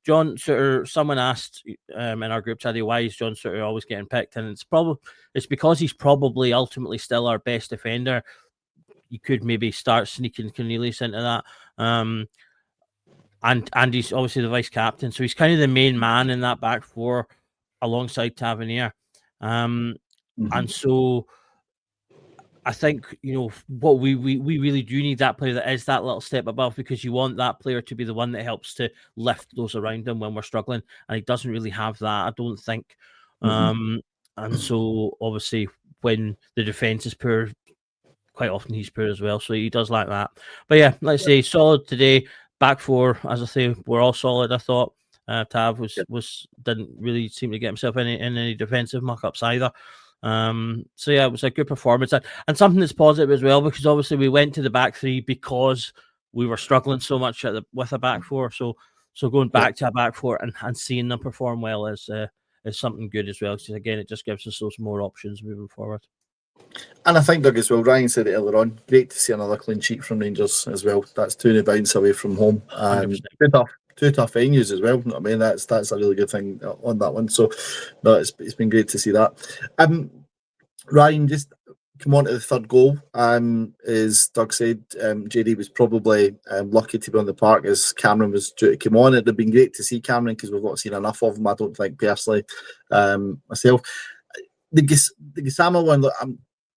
John Suter, someone asked in our group chat, why is John Suter always getting picked? And it's because he's probably ultimately still our best defender. You could maybe start sneaking Cornelius into that. And he's obviously the vice captain, so he's kind of the main man in that back four alongside Tavernier. And so I think, what we really do need that player that is that little step above, because you want that player to be the one that helps to lift those around him when we're struggling. And he doesn't really have that, I don't think. And so obviously when the defense is poor, quite often he's poor as well. So he does like that. But yeah, let's say solid today. Back four, as I say, we're all solid, I thought. Tav didn't really seem to get himself in any defensive muck-ups either. So yeah, it was a good performance, and something that's positive as well, because obviously we went to the back three because we were struggling so much with a back four. So going back to a back four and seeing them perform well is something good as well. Because again, it just gives us those more options moving forward. And I think, Doug, as well, Ryan said it earlier on, great to see another clean sheet from Rangers as well. That's 2 bounce away from home. Two tough venues as well. You know what I mean? That's a really good thing on that one. So, no, it's been great to see that. Ryan, just come on to the third goal. As Doug said, JD was probably lucky to be on the park as Cameron was due to come on. It'd have been great to see Cameron because we've not seen enough of him, I don't think, personally, myself. The Gassama one, look,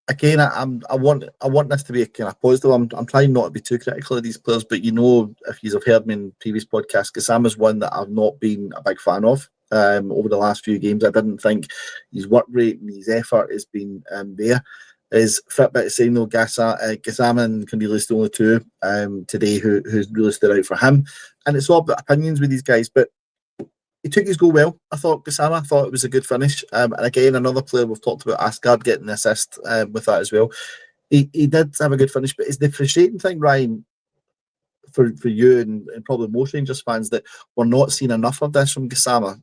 I want this to be a kind of positive. I'm trying not to be too critical of these players, but if you've heard me in previous podcasts, Gassama's one that I've not been a big fan of over the last few games. I didn't think his work rate and his effort has been there. Is Fitbit saying though, Gassama and Cornelius the only two today who really stood out for him, and it's all about opinions with these guys, but he took his goal well. I thought Gassama. I thought it was a good finish. And again, another player we've talked about, Asgard, getting an assist with that as well. He did have a good finish, but it's the frustrating thing, Ryan, for you and probably most Rangers fans, that we're not seeing enough of this from Gassama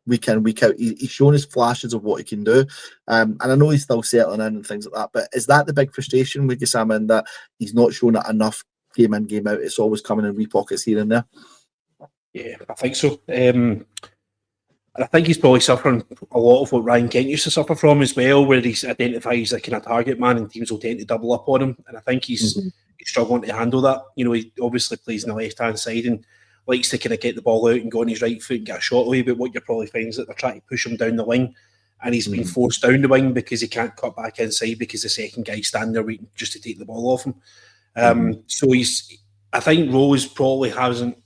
week in, week out. He's shown us flashes of what he can do. And I know he's still settling in and things like that, but is that the big frustration with Gassama, in that he's not shown it enough game in, game out? It's always coming in wee pockets here and there. Yeah, I think so. And I think he's probably suffering a lot of what Ryan Kent used to suffer from as well, where he's identified as a kind of target man and teams will tend to double up on him. And I think he's struggling to handle that. He obviously plays on the left-hand side and likes to kind of get the ball out and go on his right foot and get a shot away. But what you probably find is that they're trying to push him down the wing, and he's been forced down the wing because he can't cut back inside because the second guy's standing there waiting just to take the ball off him. So I think Rose probably hasn't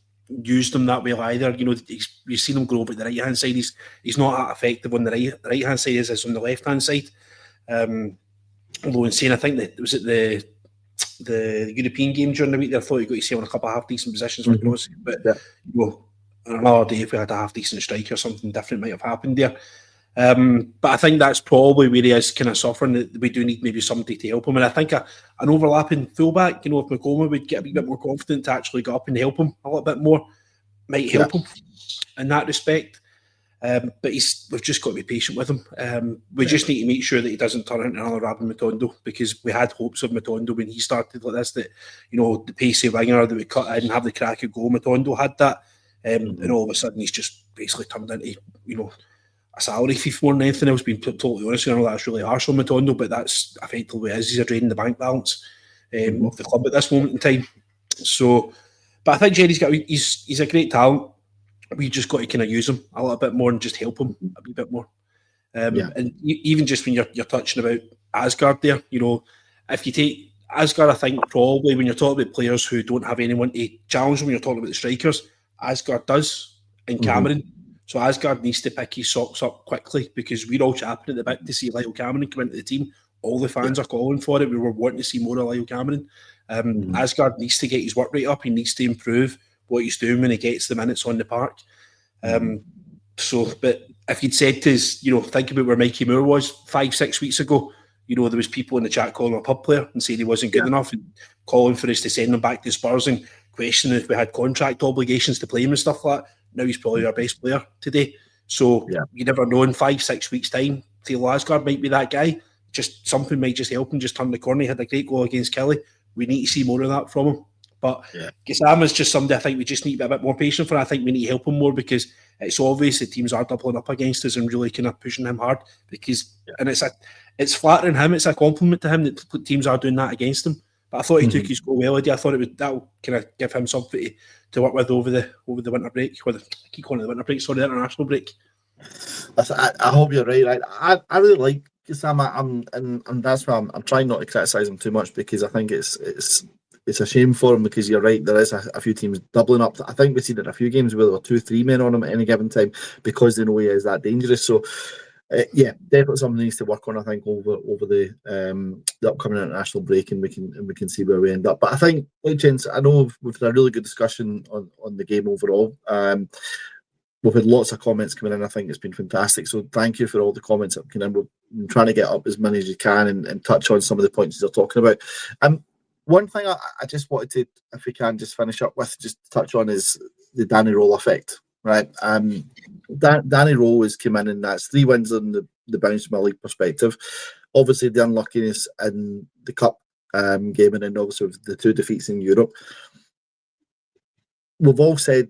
used him that well either. You've seen him grow up at the right hand side. He's not that effective on the right hand side as on the left hand side. Although in saying, I think that was it the European game during the week there, I thought he got to see on a couple of half decent positions when he grows. But on another day, if we had a half decent strike or something different might have happened there. But I think that's probably where he is kind of suffering. That we do need maybe somebody to help him. And I think an overlapping fullback, if McComa would get a bit more confident to actually go up and help him a little bit more, might help him in that respect. But we've just got to be patient with him. We just need to make sure that he doesn't turn into another Rabin Matondo, because we had hopes of Matondo when he started like this, that, the pacey winger that would cut in and have the crack at goal. Matondo had that. And all of a sudden he's just basically turned into, a salary thief more than anything else, being totally honest. I know that's really harsh on Matondo, but that's effectively what it is. He's a drain the bank balance of the club at this moment in time. So, but I think Jerry's he's a great talent. We just got to kind of use him a little bit more and just help him a wee bit more. And even just when you're touching about Asgard there, if you take Asgard, I think probably when you're talking about players who don't have anyone to challenge them, when you're talking about the strikers, Asgard does, and Cameron. So Asgard needs to pick his socks up quickly, because we're all chapping at the bit to see Lyle Cameron come into the team. All the fans are calling for it. We were wanting to see more of Lyle Cameron. Asgard needs to get his work rate up. He needs to improve what he's doing when he gets the minutes on the park. But if you'd said to us, think about where Mikey Moore was 5-6 weeks ago, there was people in the chat calling him a pub player and saying he wasn't good enough, and calling for us to send him back to Spurs and questioning if we had contract obligations to play him and stuff like that. Now he's probably our best player today. So you never know, in 5-6 weeks' time, Taylor Asgard might be that guy. Just something might just help him just turn the corner. He had a great goal against Kelly. We need to see more of that from him. But Gassam is just somebody I think we just need to be a bit more patient for. I think we need to help him more, because it's obvious that teams are doubling up against us and really kind of pushing him hard. And it's flattering him. It's a compliment to him that teams are doing that against him. But I thought he took his goal well. I thought that'll kind of give him something to work with over the winter break. I keep calling it the winter break. Sorry, the international break. I hope you're right. I really like Gassam, and that's why I'm trying not to criticise him too much, because I think it's a shame for him, because you're right, there is a few teams doubling up. I think we've seen it in a few games where there were 2-3 men on him at any given time, because they know he is that dangerous. So definitely something he needs to work on, I think, over the upcoming international break, and we can see where we end up. But I think, gents, I know we've had a really good discussion on the game overall. We've had lots of comments coming in. I think it's been fantastic. So thank you for all the comments that come in. We're trying to get up as many as you can and touch on some of the points you're talking about. One thing I just wanted to, if we can, just finish up with, just touch on, is the Danny Roll effect, right? Danny Roll has come in, and that's 3 wins on the bounce from a league perspective. Obviously, the unluckiness in the cup game, and then obviously with the 2 defeats in Europe. We've all said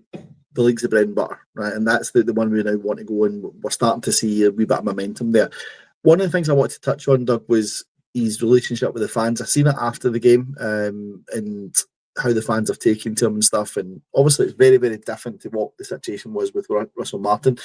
the league's the bread and butter, right? And that's the one we now want to go, and we're starting to see a wee bit of momentum there. One of the things I wanted to touch on, Doug, was his relationship with the fans. I've seen it after the game, and how the fans have taken to him and stuff. And obviously, it's very, very different to what the situation was with Russell Martin.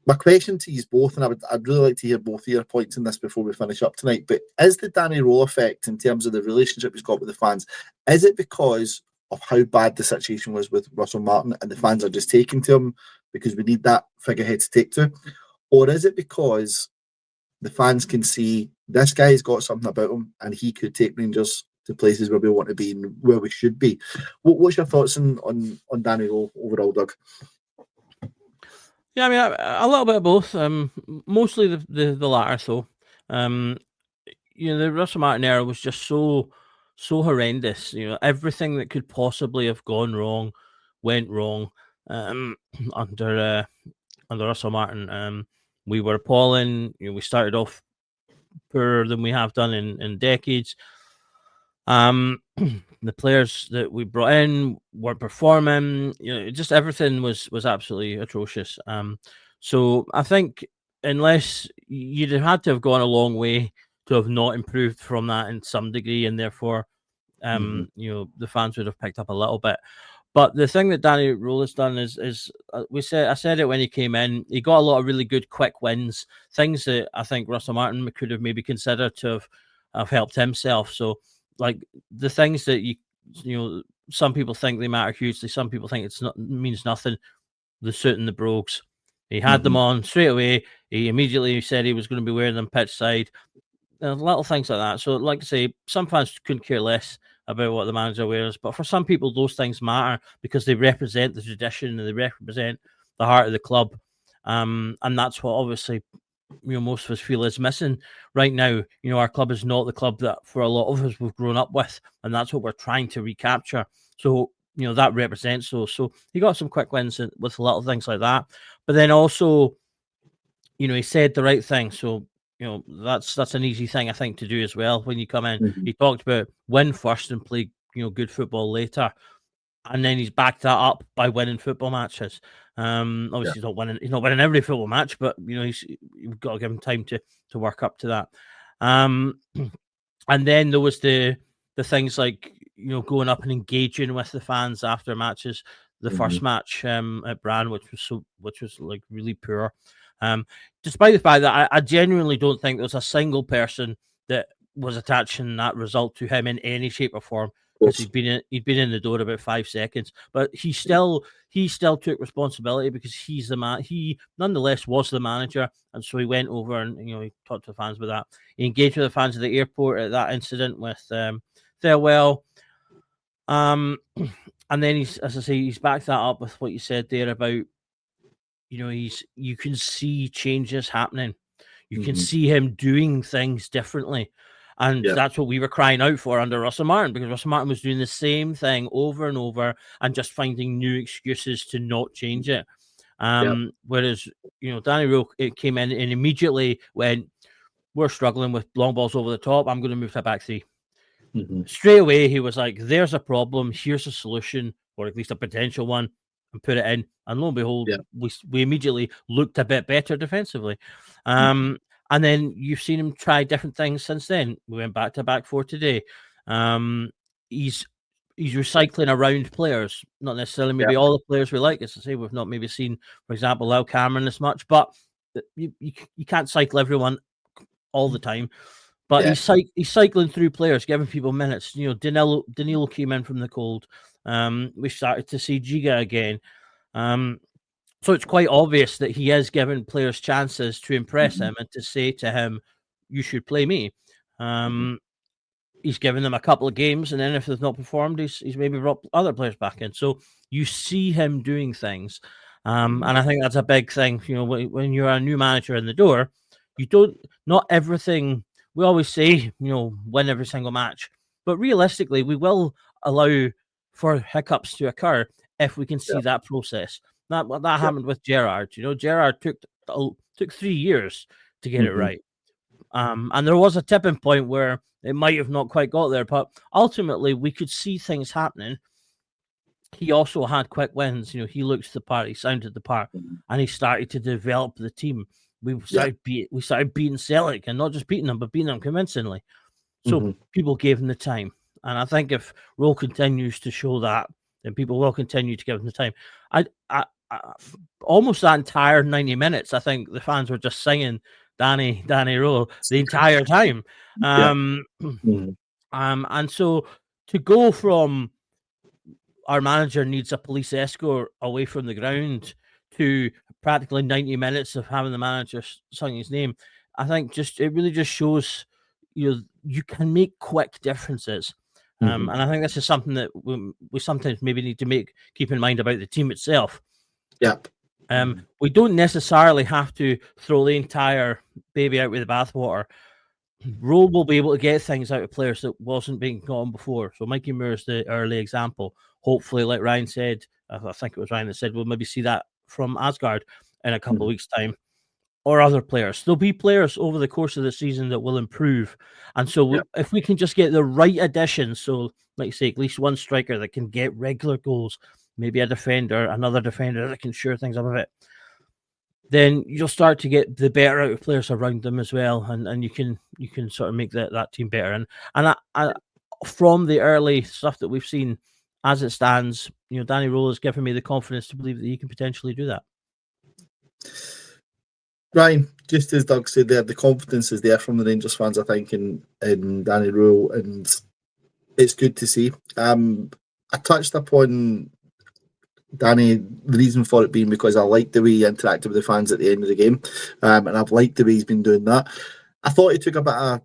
My question to you both, and I'd really like to hear both of your points on this before we finish up tonight, but is the Danny Rowe effect, in terms of the relationship he's got with the fans, is it because of how bad the situation was with Russell Martin and the fans are just taking to him because we need that figurehead to take to? Or is it because the fans can see this guy's got something about him and he could take Rangers to places where we want to be and where we should be? What's your thoughts on Danny Rowe overall, Doug? Yeah, I mean, a little bit of both. Mostly the latter, though. The Russell Martin era was just so horrendous. Everything that could possibly have gone wrong went wrong under Russell Martin. We were appalling. We started off poorer than we have done in decades. The players that we brought in weren't performing. Just everything was absolutely atrocious. So I think unless you'd have had to have gone a long way to have not improved from that in some degree, and therefore, the fans would have picked up a little bit. But the thing that Danny Rowe has done is I said it when he came in. He got a lot of really good quick wins, things that I think Russell Martin could have maybe considered to have helped himself. So, like the things that some people think they matter hugely, some people think means nothing. The suit and the brogues, he had them on straight away. He immediately said he was going to be wearing them pitch side. Little things like that. So, like I say, some fans couldn't care less about what the manager wears, but for some people, those things matter because they represent the tradition and they represent the heart of the club. And that's what obviously most of us feel is missing right now. Our club is not the club that for a lot of us we've grown up with, and that's what we're trying to recapture. So that represents those. So he got some quick wins with little things like that, but then also he said the right thing. So that's an easy thing I think to do as well when you come in. He talked about win first and play good football later. And then he's backed that up by winning football matches. Obviously, he's not winning every football match, but you've got to give him time to work up to that. And then there was the things like going up and engaging with the fans after matches. The first match at Bran, which was like really poor. Despite the fact that I genuinely don't think there's a single person that was attaching that result to him in any shape or form. Because he'd been in the door about 5 seconds, but he still took responsibility because he's the man. He nonetheless was the manager, and so he went over and he talked to the fans about that. He engaged with the fans at the airport at that incident with Farewell. And then he's backed that up with what you said there about you can see changes happening. You can see him doing things differently. And that's what we were crying out for under Russell Martin, because Russell Martin was doing the same thing over and over and just finding new excuses to not change it. Whereas, Danny Rule came in and immediately went, we're struggling with long balls over the top. I'm going to move to back three. Straight away, he was like, there's a problem. Here's a solution, or at least a potential one, and put it in. And lo and behold, we immediately looked a bit better defensively. And then you've seen him try different things since then. We went back to back four today. He's recycling around players, not necessarily maybe all the players we like. As I say, we've not maybe seen, for example, Lau Cameron as much, but you can't cycle everyone all the time. But he's cycling through players, giving people minutes. Danilo came in from the cold. We started to see Giga again. So it's quite obvious that he is giving players chances to impress him and to say to him, you should play me. He's given them a couple of games, and then if they've not performed, he's maybe brought other players back in. So you see him doing things. And I think that's a big thing. When you're a new manager in the door, not everything, we always say, win every single match. But realistically, we will allow for hiccups to occur if we can see that process. That happened with Gerrard. Gerrard took 3 years to get it right. And there was a tipping point where it might have not quite got there, but ultimately we could see things happening. He also had quick wins. He looked the part, he sounded the part, and he started to develop the team. We started beating Celtic, and not just beating them, but beating them convincingly. So people gave him the time. And I think if Rowe continues to show that, then people will continue to give him the time. Almost that entire 90 minutes, I think the fans were just singing Danny Rowe the entire time. And so to go from our manager needs a police escort away from the ground to practically 90 minutes of having the manager sing his name, I think it really just shows you can make quick differences. And I think this is something that we sometimes maybe need to keep in mind about the team itself. We don't necessarily have to throw the entire baby out with the bathwater. Rowe will be able to get things out of players that wasn't being gotten before. So Mikey Moore is the early example. Hopefully, like Ryan said, I think it was Ryan that said, we'll maybe see that from Asgard in a couple of weeks' time, or other players. There'll be players over the course of the season that will improve. And so if we can just get the right additions, so like you say, at least one striker that can get regular goals, maybe a defender, another defender that can shore things up a bit, then you'll start to get the better out of players around them as well, and you can sort of make that team better. And I from the early stuff that we've seen, as it stands, Danny Rowe has given me the confidence to believe that he can potentially do that. Ryan, just as Doug said there, the confidence is there from the Rangers fans, I think, in Danny Rowe, and it's good to see. I touched upon Danny, the reason for it being because I liked the way he interacted with the fans at the end of the game, and I've liked the way he's been doing that. I thought he took a bit of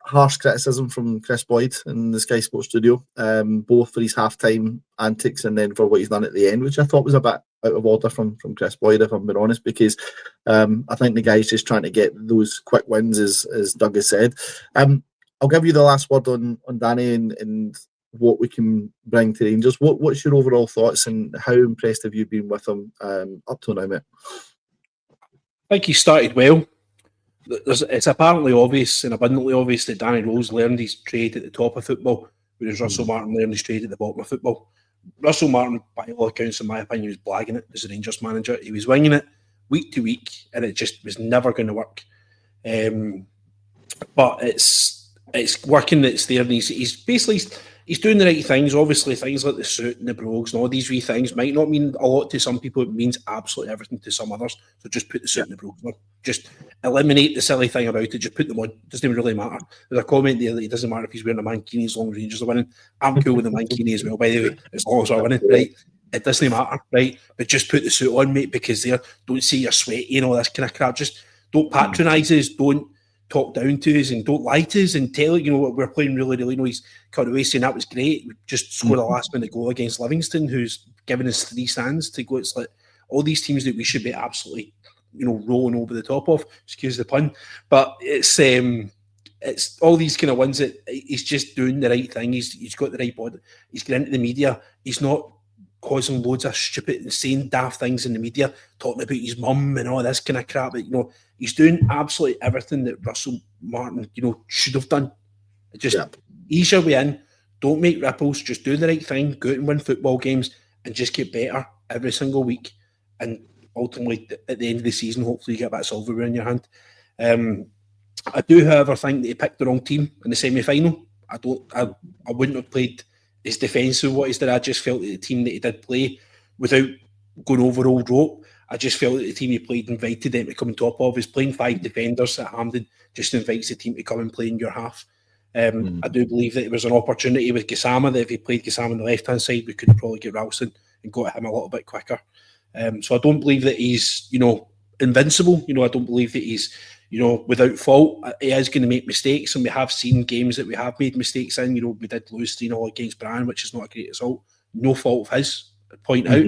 harsh criticism from Chris Boyd in the Sky Sports studio, both for his half-time antics and then for what he's done at the end, which I thought was a bit out of order from Chris Boyd, if I'm being honest, because I think the guy's just trying to get those quick wins, as Doug has said. I'll give you the last word on Danny and what we can bring to Rangers. What's your overall thoughts, and how impressed have you been with him up till now, mate? I think he started well. It's apparently obvious and abundantly obvious that Danny Rose learned his trade at the top of football, whereas Russell Martin learned his trade at the bottom of football. Russell Martin, by all accounts, in my opinion, was blagging it as a Rangers manager. He was winging it week to week, and it just was never going to work. But it's working. It's there, and he's basically he's doing the right things. Obviously, things like the suit and the brogues and all these wee things might not mean a lot to some people. It means absolutely everything to some others. So just put the suit and the brogues on. Just eliminate the silly thing about it. Just put them on. It doesn't even really matter. There's a comment there that it doesn't matter if he's wearing a mankini as long as Rangers are winning. I'm cool with the mankini as well, by the way, as long as we're winning, right? It doesn't matter, right? But just put the suit on, mate, because don't see you're sweaty and all this kind of crap. Just don't patronise us. Don't talk down to us and don't lie to us and tell we're playing really, really. He's cut away saying that was great. We just scored a last minute goal against Livingston, who's given us 3 stands to go. It's like all these teams that we should be absolutely, rolling over the top of. Excuse the pun, but it's all these kind of ones that he's just doing the right thing. He's got the right body. He's getting into the media. He's not causing loads of stupid, insane, daft things in the media, talking about his mum and all this kind of crap. But, he's doing absolutely everything that Russell Martin, should have done. Just ease your way in, don't make ripples, just do the right thing, go out and win football games, and just get better every single week. And ultimately, at the end of the season, hopefully you get that silverware in your hand. I do, however, think that he picked the wrong team in the semi-final. I wouldn't have played his defensive what he's did. I just felt that the team that he did play, without going over old rope, I just felt that the team he played invited them to come on top of. He's playing 5 defenders at Hampden, just invites the team to come and play in your half. I do believe that it was an opportunity with Gassama, that if he played Gassama on the left-hand side, we could probably get Ralston and go at him a little bit quicker. So I don't believe that he's, invincible. I don't believe that he's, without fault. He is going to make mistakes, and we have seen games that we have made mistakes in. We did lose 3-0 against Brian, which is not a great result. No fault of his. Point out,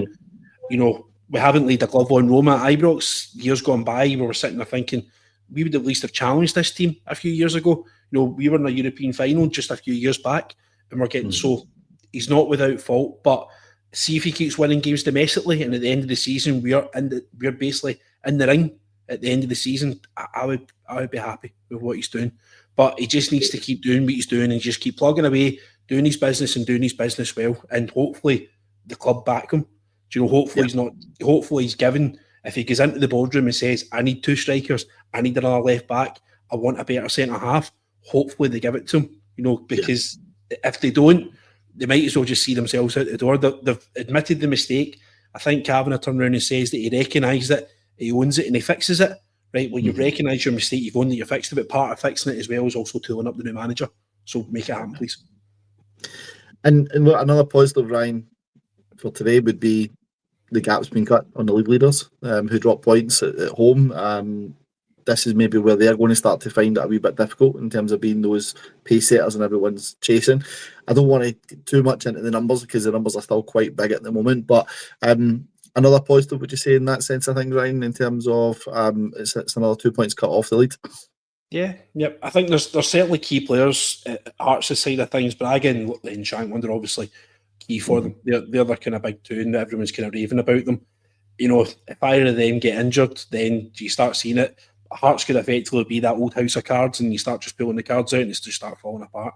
we haven't laid a glove on Roma at Ibrox. Years gone by, we were sitting there thinking we would at least have challenged this team a few years ago. We were in a European final just a few years back, and we're getting so he's not without fault. But see if he keeps winning games domestically, and at the end of the season, we're basically in the ring. At the end of the season, I would be happy with what he's doing. But he just needs to keep doing what he's doing and just keep plugging away, doing his business and doing his business well. And hopefully the club back him. Hopefully he's given, if he goes into the boardroom and says, I need 2 strikers, I need another left back, I want a better centre half, hopefully they give it to him, because if they don't, they might as well just see themselves out the door. They've admitted the mistake. I think Kavanagh turned around and says that he recognised it, he owns it and he fixes it. Right, well, you've recognised your mistake, you've owned that you fixed it, but part of fixing it as well is also tooling up the new manager. So make it happen, please. And look, another positive, Ryan, for today would be the gap's been cut on the league leaders who drop points at home. This is maybe where they're going to start to find it a wee bit difficult in terms of being those pace setters and everyone's chasing. I don't want to get too much into the numbers because the numbers are still quite big at the moment, but another positive, would you say, in that sense, I think, Ryan, in terms of it's another 2 points cut off the lead? Yeah, yep. I think there's certainly key players at Hearts' side of things. Braga and Shank Wonder, obviously, key for them. They're the kind of big two, and everyone's kind of raving about them. If either of them get injured, then you start seeing it. Hearts could effectively be that old house of cards, and you start just pulling the cards out, and it's just start falling apart.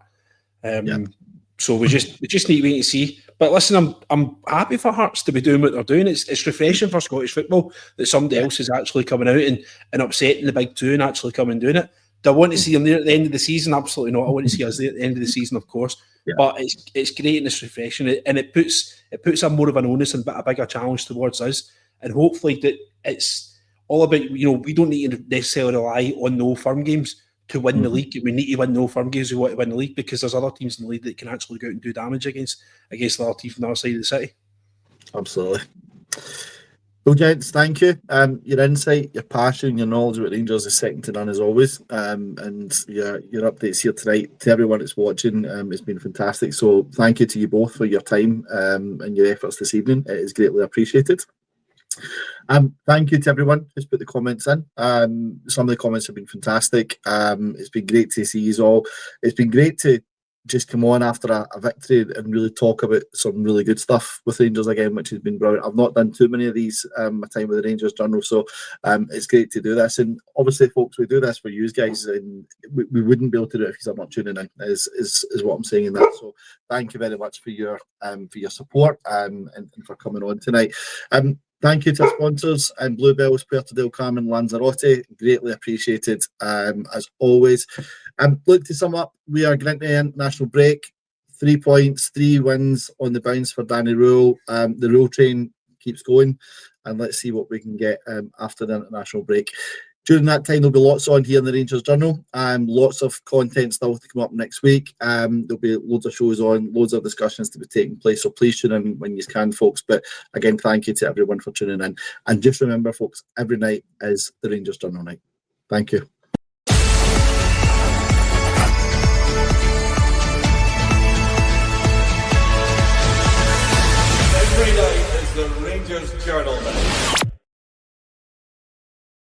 So we just need to wait and see. But listen, I'm happy for Hearts to be doing what they're doing. It's refreshing for Scottish football that somebody else is actually coming out and upsetting the big two and actually coming and doing it. Do I want to see them there at the end of the season? Absolutely not. I want to see us there at the end of the season, of course. Yeah. But it's great and it's refreshing, and it puts a more of an onus and a bigger challenge towards us. And hopefully that it's all about, we don't need to necessarily rely on no firm games to win the league. We need to win no firm games. We want to win the league because there's other teams in the league that can actually go out and do damage against the other team from the other side of the city. Absolutely. Well, gents, thank you. Your insight, your passion, your knowledge about Rangers is second to none as always. And your updates here tonight to everyone that's watching, it's been fantastic. So thank you to you both for your time and your efforts this evening. It is greatly appreciated. Thank you to everyone who's put the comments in. Some of the comments have been fantastic. It's been great to see you all. It's been great to just come on after a victory and really talk about some really good stuff with Rangers again, which has been brilliant. I've not done too many of these my time with the Rangers Journal, so it's great to do this. And obviously, folks, we do this for you guys, and we wouldn't be able to do it if you're not tuning in. Is what I'm saying in that. So thank you very much for your support and for coming on tonight. Thank you to our sponsors and Bluebells, Puerto del Carmen, Lanzarote. Greatly appreciated as always. Look, to sum up, we are going to the international break. 3 points, 3 wins on the bounce for Danny Rule. The Rule train keeps going, and let's see what we can get after the international break. During that time, there'll be lots on here in the Rangers Journal. Lots of content still to come up next week. There'll be loads of shows on, loads of discussions to be taking place. So please tune in when you can, folks. But again, thank you to everyone for tuning in. And just remember, folks, every night is the Rangers Journal night. Thank you.